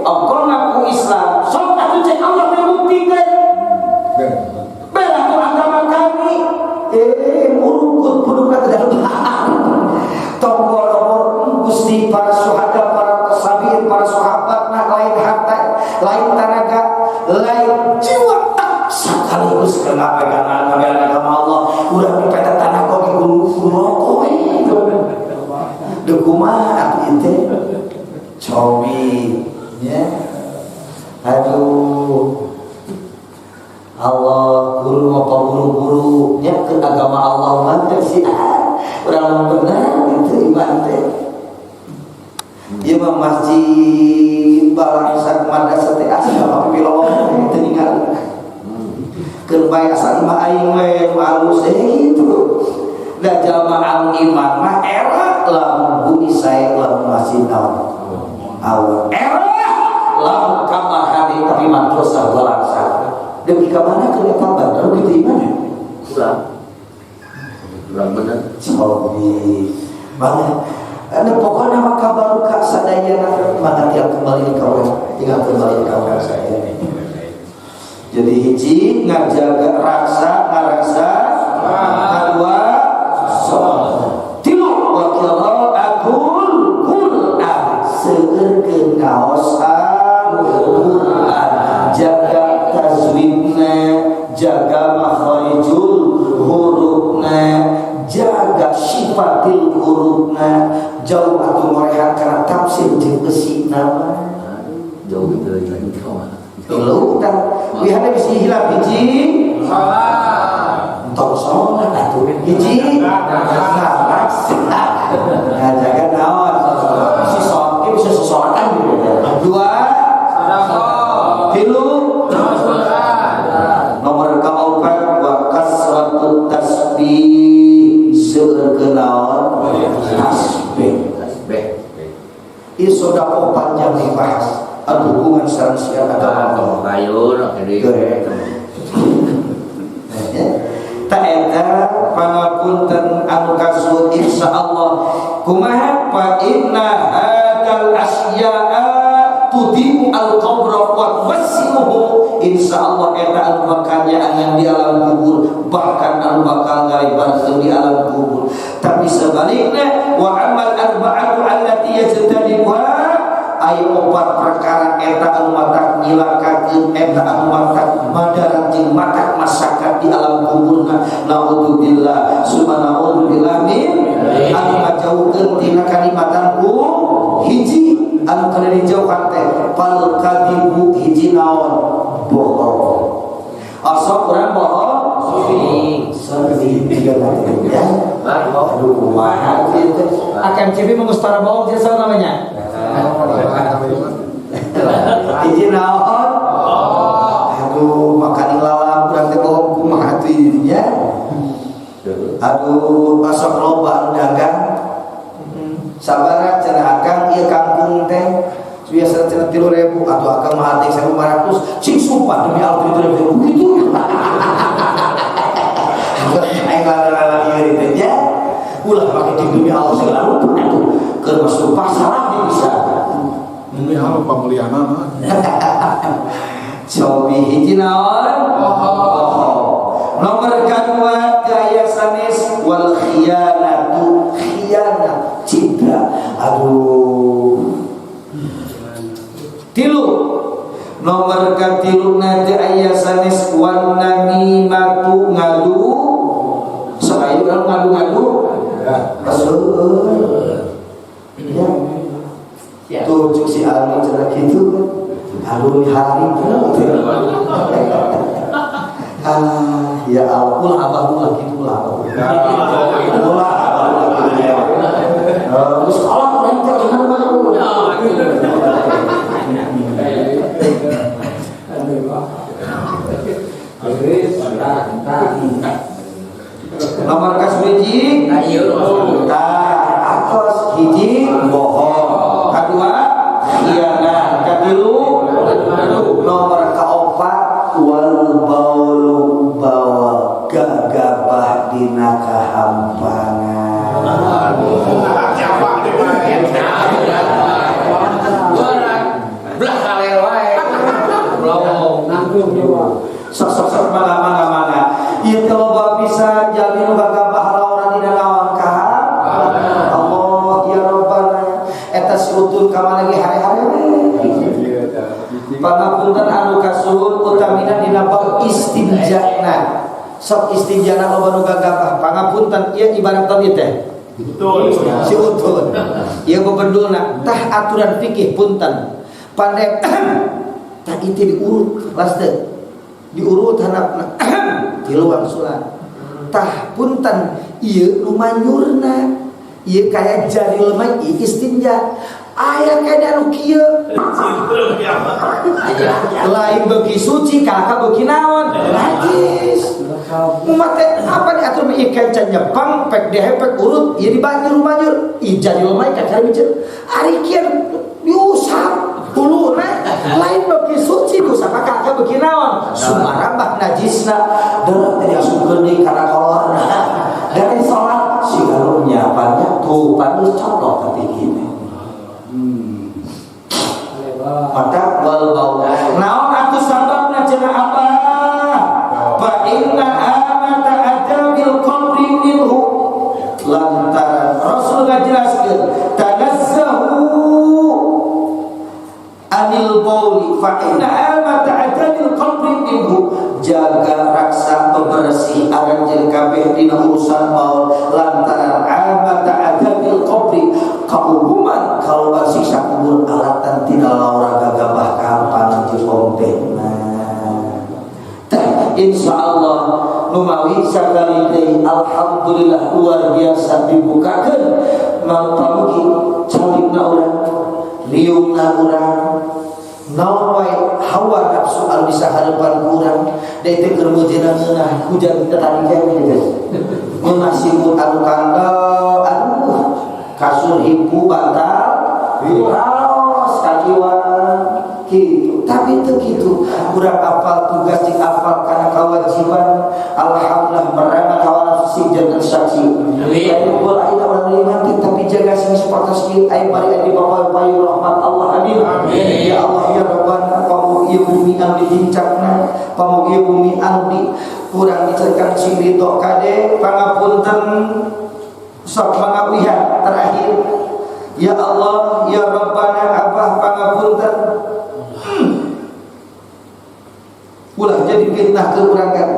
agama ku Islam sok atuh cek Allah membuktikan bela tu agama kami urukut pudukna ke dalam tombol Gusti para syuhada para sahabat para sahabat nak lain harta lain tenaga lain jiwa sekaligus kena pegangan agama Allah udah dipeta tanah kok di guru rokok dokumat itu cobi ya aduh Allah guru apa guru-guru nya ke agama Allah mah sih orang benar itu iman teh imam masjid balangsak madrasah teh asal apa pilawang teh ninggal keur bae asal mah aing we alus gitu da jamaah iman mah era lamun bumi sae lamun masjid awal era lamun kamar hadi tapi madrasah balangsak demi ke mana ke kabar kalau gitu iman kurang benar cobi banget ada pokoknya maka baru kak sadaya maka tiap kembali ke kawan tinggal kembali ke kawan saya jadi hiji ngajaga rasa ngarasa kedua tilu wakil akul Quran seueur kaos Al-Quran jaga tajwidna jaga makharijul hurufna jaga sifatil hurufna jauh atuh ngorehan kana tafsir jeung eusi nama jauh teh lagi kawan lu kan wihana bisa hilang hiji salat entok salat atuh hiji salat nah jaga naon si salat bisa sesolatan gitu dua sedekah tilu nomor kaopat wa kasratut tasbih seueur kenaon tasbih ieu sedekah panjang dibahas ada hubungan sareng siapa agama kayu gede tak eta pangapunten anu kasut insyaallah kumaha fa inna hadal asya'a tudimu al-qabra wa wasimuhu insyaallah eta anu makanya yang di alam kubur bahkan anu bakal ngalibatkeun di alam kubur tapi sebaliknya wa amal arba'atu allati yajtanibuha ayo opat perkara eta anu matak nyilakakeun eta anu matak madarat jeung matak masyarakat di alam kuburna naudzubillah subhanallahi min anu ngajauhkeun tina kalimatan ku hiji anu kana dijauhkan teh fal kadibu hiji naon bohong asa urang bohong sering tiga kali ya aduh kumaha kitu akan cibi mengustara bohong jasa namanya izin naon aduh makan lalang urang teh bohong kumaha teh idinya aduh pasok loba dagang sabaraha cenah akang ieu kampung teh biasa cenah 3.000 atau akang mah teh 1.500 cing sumpah demi Allah 3.000 begitu aing lalala ieu teh ya ulah make demi Allah selalu keur masuk pasar bisa ini hal pemulihanana cobi hiji naon nomor kedua gaya sanes wal khiyanatu khianat cinta aduh tilu nomor katilu nanti aya sanes wan namimatu ngadu sabayu ngadu-ngadu ya tuh cuk si alami cenah kitu aduh hari ya Allah ulah abah ulah kitu ulah ulah abah sekolah orang terkenal banget nomor kasbiji atos hiji bohong kedua khianat katilu nomor kaopat wal baulu bawa gagabah dina kahampana Sok-sok mana ieu teh loba bisa jalmi nu gagabah lawan dina naon ka Allah ya Rabbana eta siutun ka mana ge hari-hari pangapunten anu kasuhun utamina dina bab istinjana sok istinjana loba nu gagabah pangapunten ieu ibarat tadi teh betul si utun ieu bebendulna tah aturan fikih punten pandai tah itu diurut laste diurut handapna tiluan sulat tah punten ieu nu manyurna ieu kaya jadil mah istinja aya kada nu kieu lain beuki suci kakak beuki naon najis umat teh apa diatur mah ieu can nyepang pek dehepek urut ieu dibanyur jadil mah kada miceur ari kieu diusap uluna lain bagi suci dosa maka kakak bagi naon sumarambah najisna dalam tadi asup geuning karena kolorna dari sholat si galuh nyiapannya tuh panus contoh ketika ini maka wal bau naon atuh sababna cenah apa fa inna amata adabil qabri minhu lantaran Rasul ngajelaskeun tanazzahu anil bauli fa inna amata adadil qabri minhu jaga raksa pembersih aranjeun kabeh dina urusan baul lantaran amata adadil qabri kaumuman kalau siksa kubur alatan tina laura gagabah kapan jeung pompena teh insyaallah numawi sakali deui alhamdulillah luar biasa dibukakeun pamugi calikna urang liungna urang naon wae hawa nafsu anu bisa harapan urang da teh keur mujina ngeunah hujan kita tadi kene guys mun sibuk anu kandel aduh kasur ibu bantal raos kajiwan gitu tapi teu kitu urang apal tugas jeung apal kana kewajiban alhamdulillah meremat hawa nafsu jeung saksi amin wal aina wal liman tapi jaga sing sepatos ki ai bari di bawah bayu rahmat Allah amin ya Allah ya Rabbana pamugi bumi anu dihincakna pamugi bumi anu di urang dicerkan sing ridho kade pangapunten sok mangawihan terakhir ya Allah ya Rabbana abah pangapunten ulah jadi fitnah ke urang kan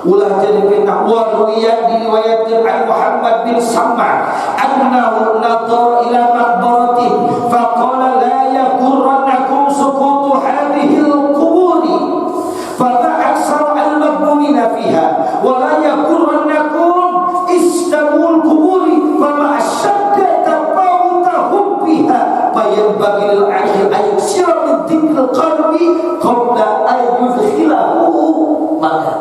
ulah jadi fitnah wa ruwiyat diriwayatkeun an Muhammad bin Samma annahu nadhara ila maqbaratin faqala la yaghurrannakum suqutu hadhihi al-quburi fa ta'aksara al-maqbumina fiha wa la yaghurrannakum istamul quburi fa ma ashadda tafawutahum biha fa yanbaghi lil 'aqli an yuksira min dhikril qalbi qabla an yudkhilahu maka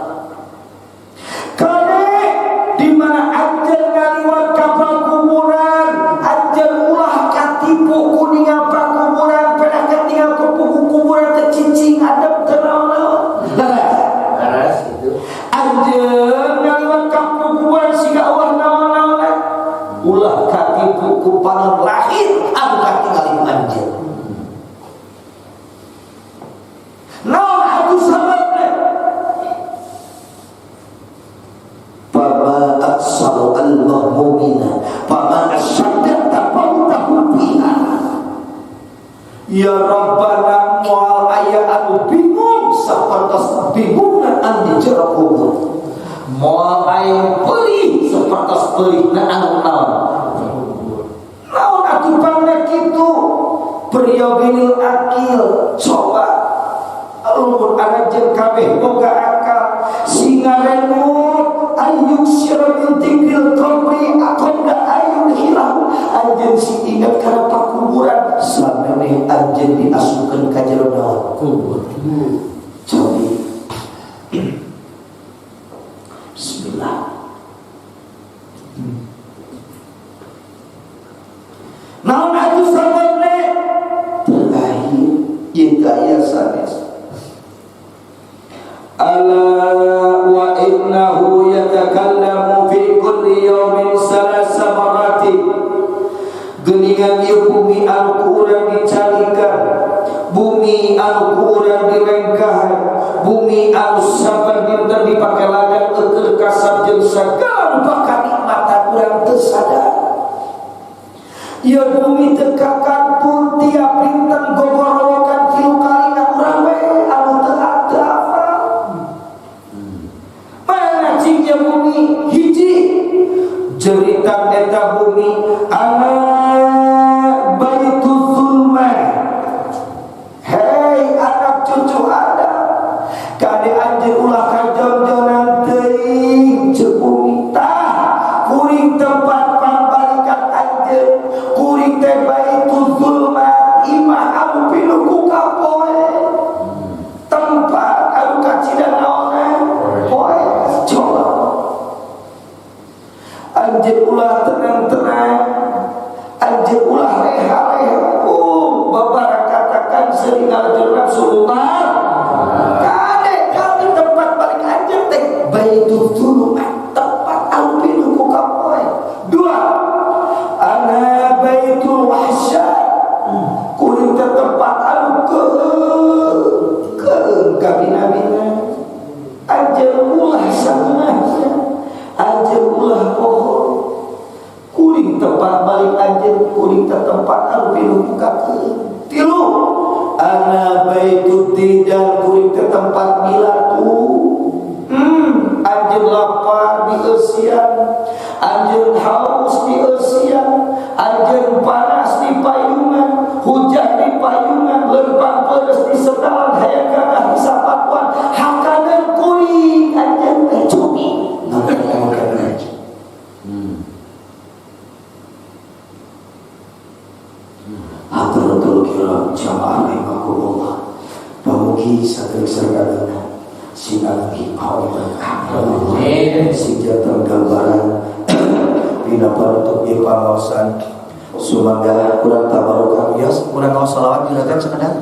kade di mana anjeun ngaliwat ka kuburan anjeun ulah katipu kuning apa kuburan pernah ketinggal ke kuburan tercincing adab tenaon laras itu anjeun ngaliwat ka kuburan siga Allah naon-naon ulah katipu ku panon lahir anu katinggal ieu anjeun naon atuh sababna fama aksal al-mahmumina fama asyadda tafawutahu biha ya Rabbana moal aya anu bingung sapertos bingungna anu di jero kubur moal aya peulih sapertos peulihna anu naon atuh pangna kitu priyoginil akil coba alumur arajeun kabeh boga akal singaremut ayyuk syiril tikril qabri aqda ayun hilahu anjeun si ingat kana pakuburan samene anjeun diasukeun ka jero naon kubur cobi bismillah naon atuh sababna terakhir ieu aya sanes ala wa innahu yatakallamu fi kulli yawmin salasa maratin geuningan ieu bumi anu ku urang dicalikeun bumi anu ku urang direngkahan bumi anu sabar dinten dipake ladang keur kasar jeung sagala rupa nikmatan urang teu sadar. Ya bumi teu kakantun tiap dinten gogorowokan kilu kalina urang we anu teu hafal. Mana cing ya bumi hiji cerita eta bumi anak baitul zulman. Hei anak cucu Adam, kade anjeun ulah kajonjonan teuing ceuk bumi tah kuring tempat pambalikan anjeun kuring teh baitul zulman imah anu pinuh ku kapoe tempat anu kacida naonan poe coba anjeun ulah tenang-tenang anjeun ulah reha-reha babar katakan seringal jeung nafsu umar kade tempat balik anjeun teh baitul zulman tempat anu pinuh ku kapoe. Dua ana baitul wahsyat kuring teh tempat anu kabina-bina anjeun ulah sanahna anjeun ulah pohon kuring tempat balik anjeun kuring teh tempat anu pinuh ku kakeun. Tilu ana baitul tidal kuring teh tempat milatu anjeun lapar di eusian anjeun haus di eusian anjeun panas di payungan hujan di payungan leumpang peureuss di sedalan hayang gagah di sapatuan hakanan kuring anjeun teh cumi atur kira jamaah rahimakumullah pamugi sateuing sareng sing alami berkah sing jatuh gambaran dina panutup ieu pangaosan sumangga urang tabarokah wios urang ngaos selawat juragan sakadar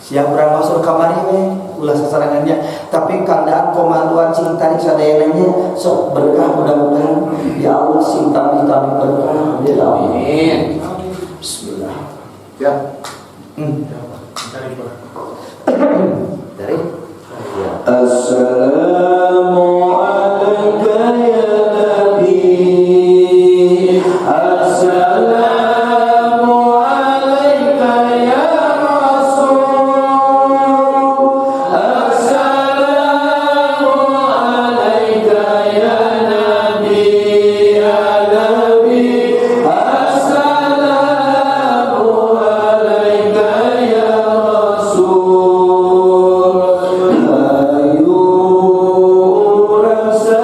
siap urang masuk kamari we ulah sasarangannya tapi keadaan komandoan sing tadi sadayananya sok berkah mudah-mudahan ya Allah sing tampi-tampi berkah amin bismillah ya dari Assalamu alayka ya Nabi Assalamu alayka ya Rasul Assalamu alayka ya Nabi ya Nabi Assalamu alayka ya Rasul Ayu rasa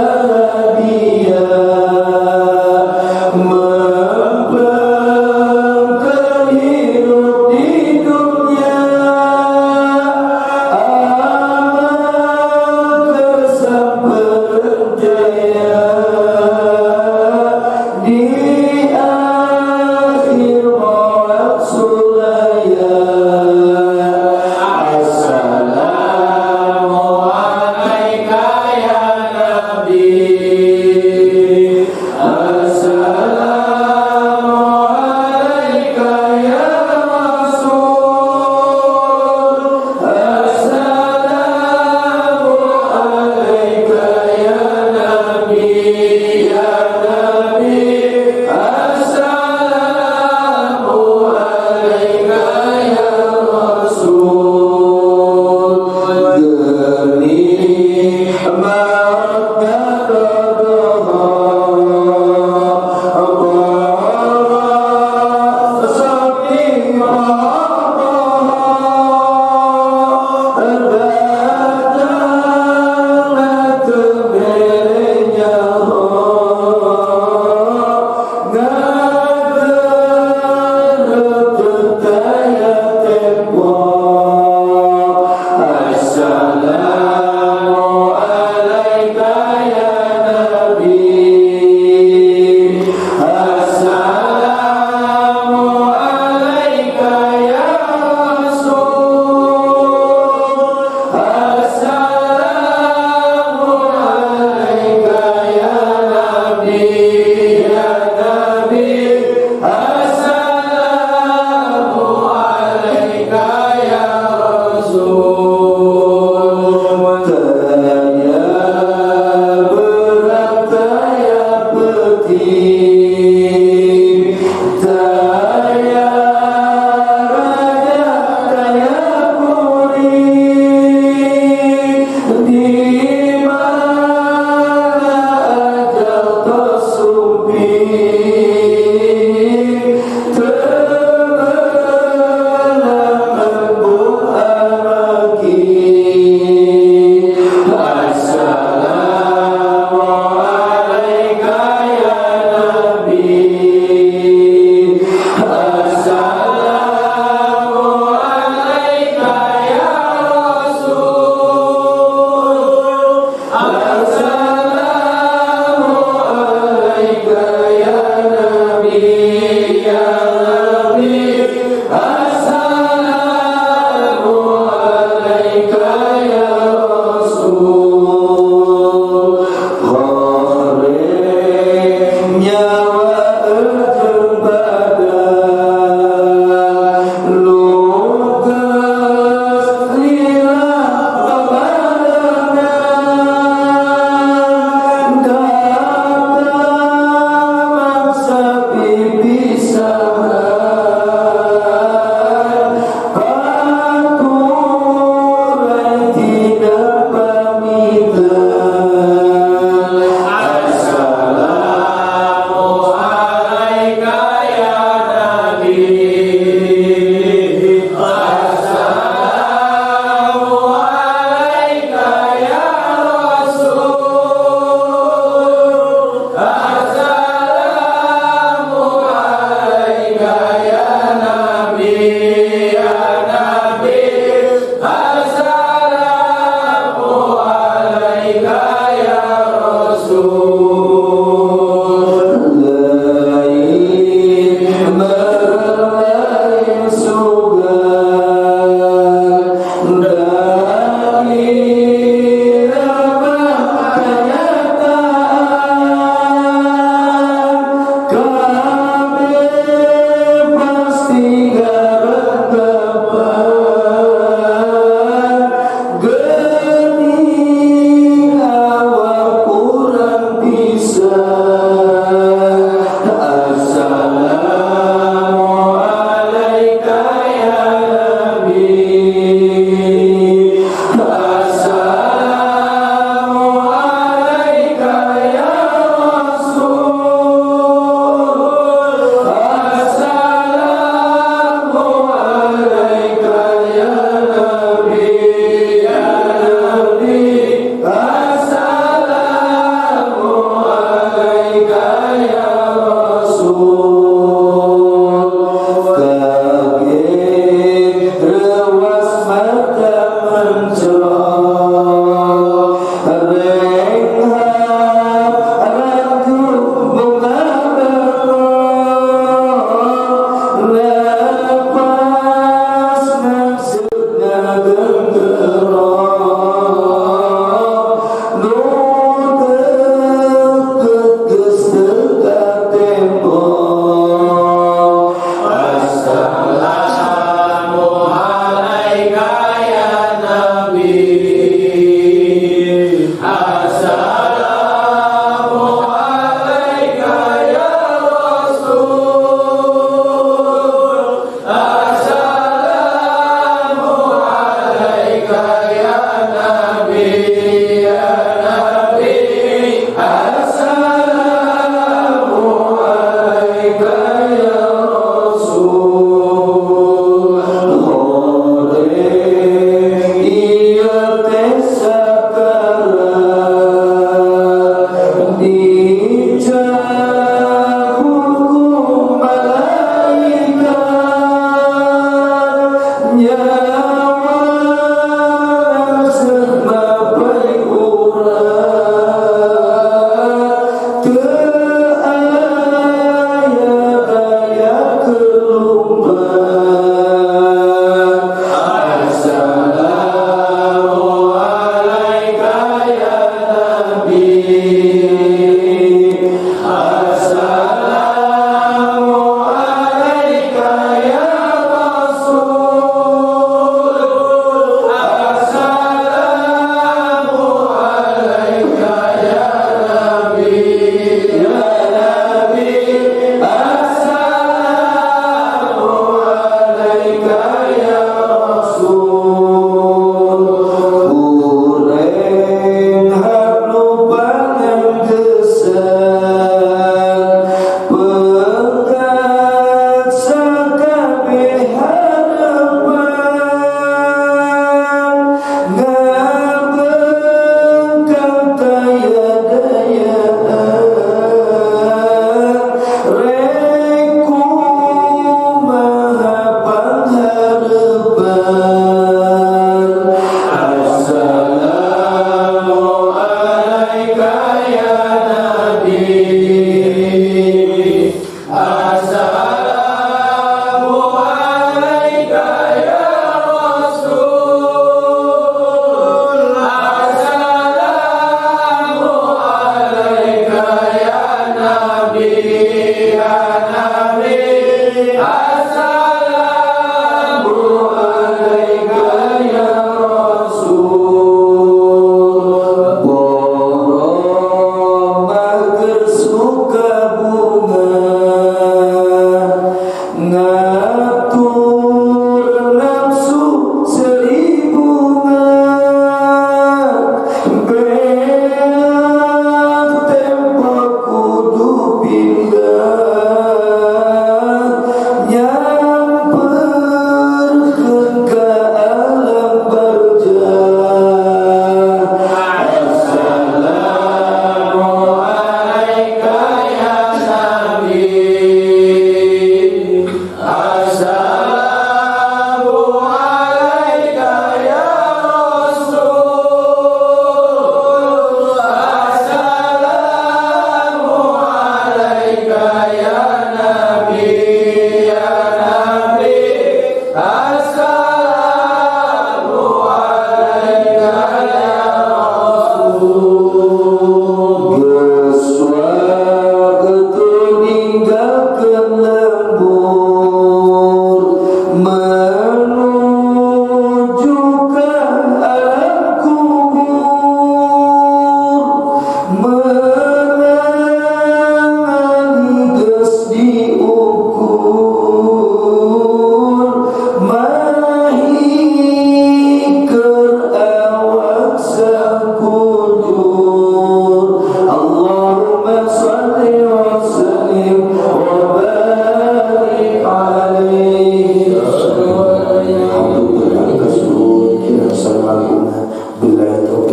Bila itu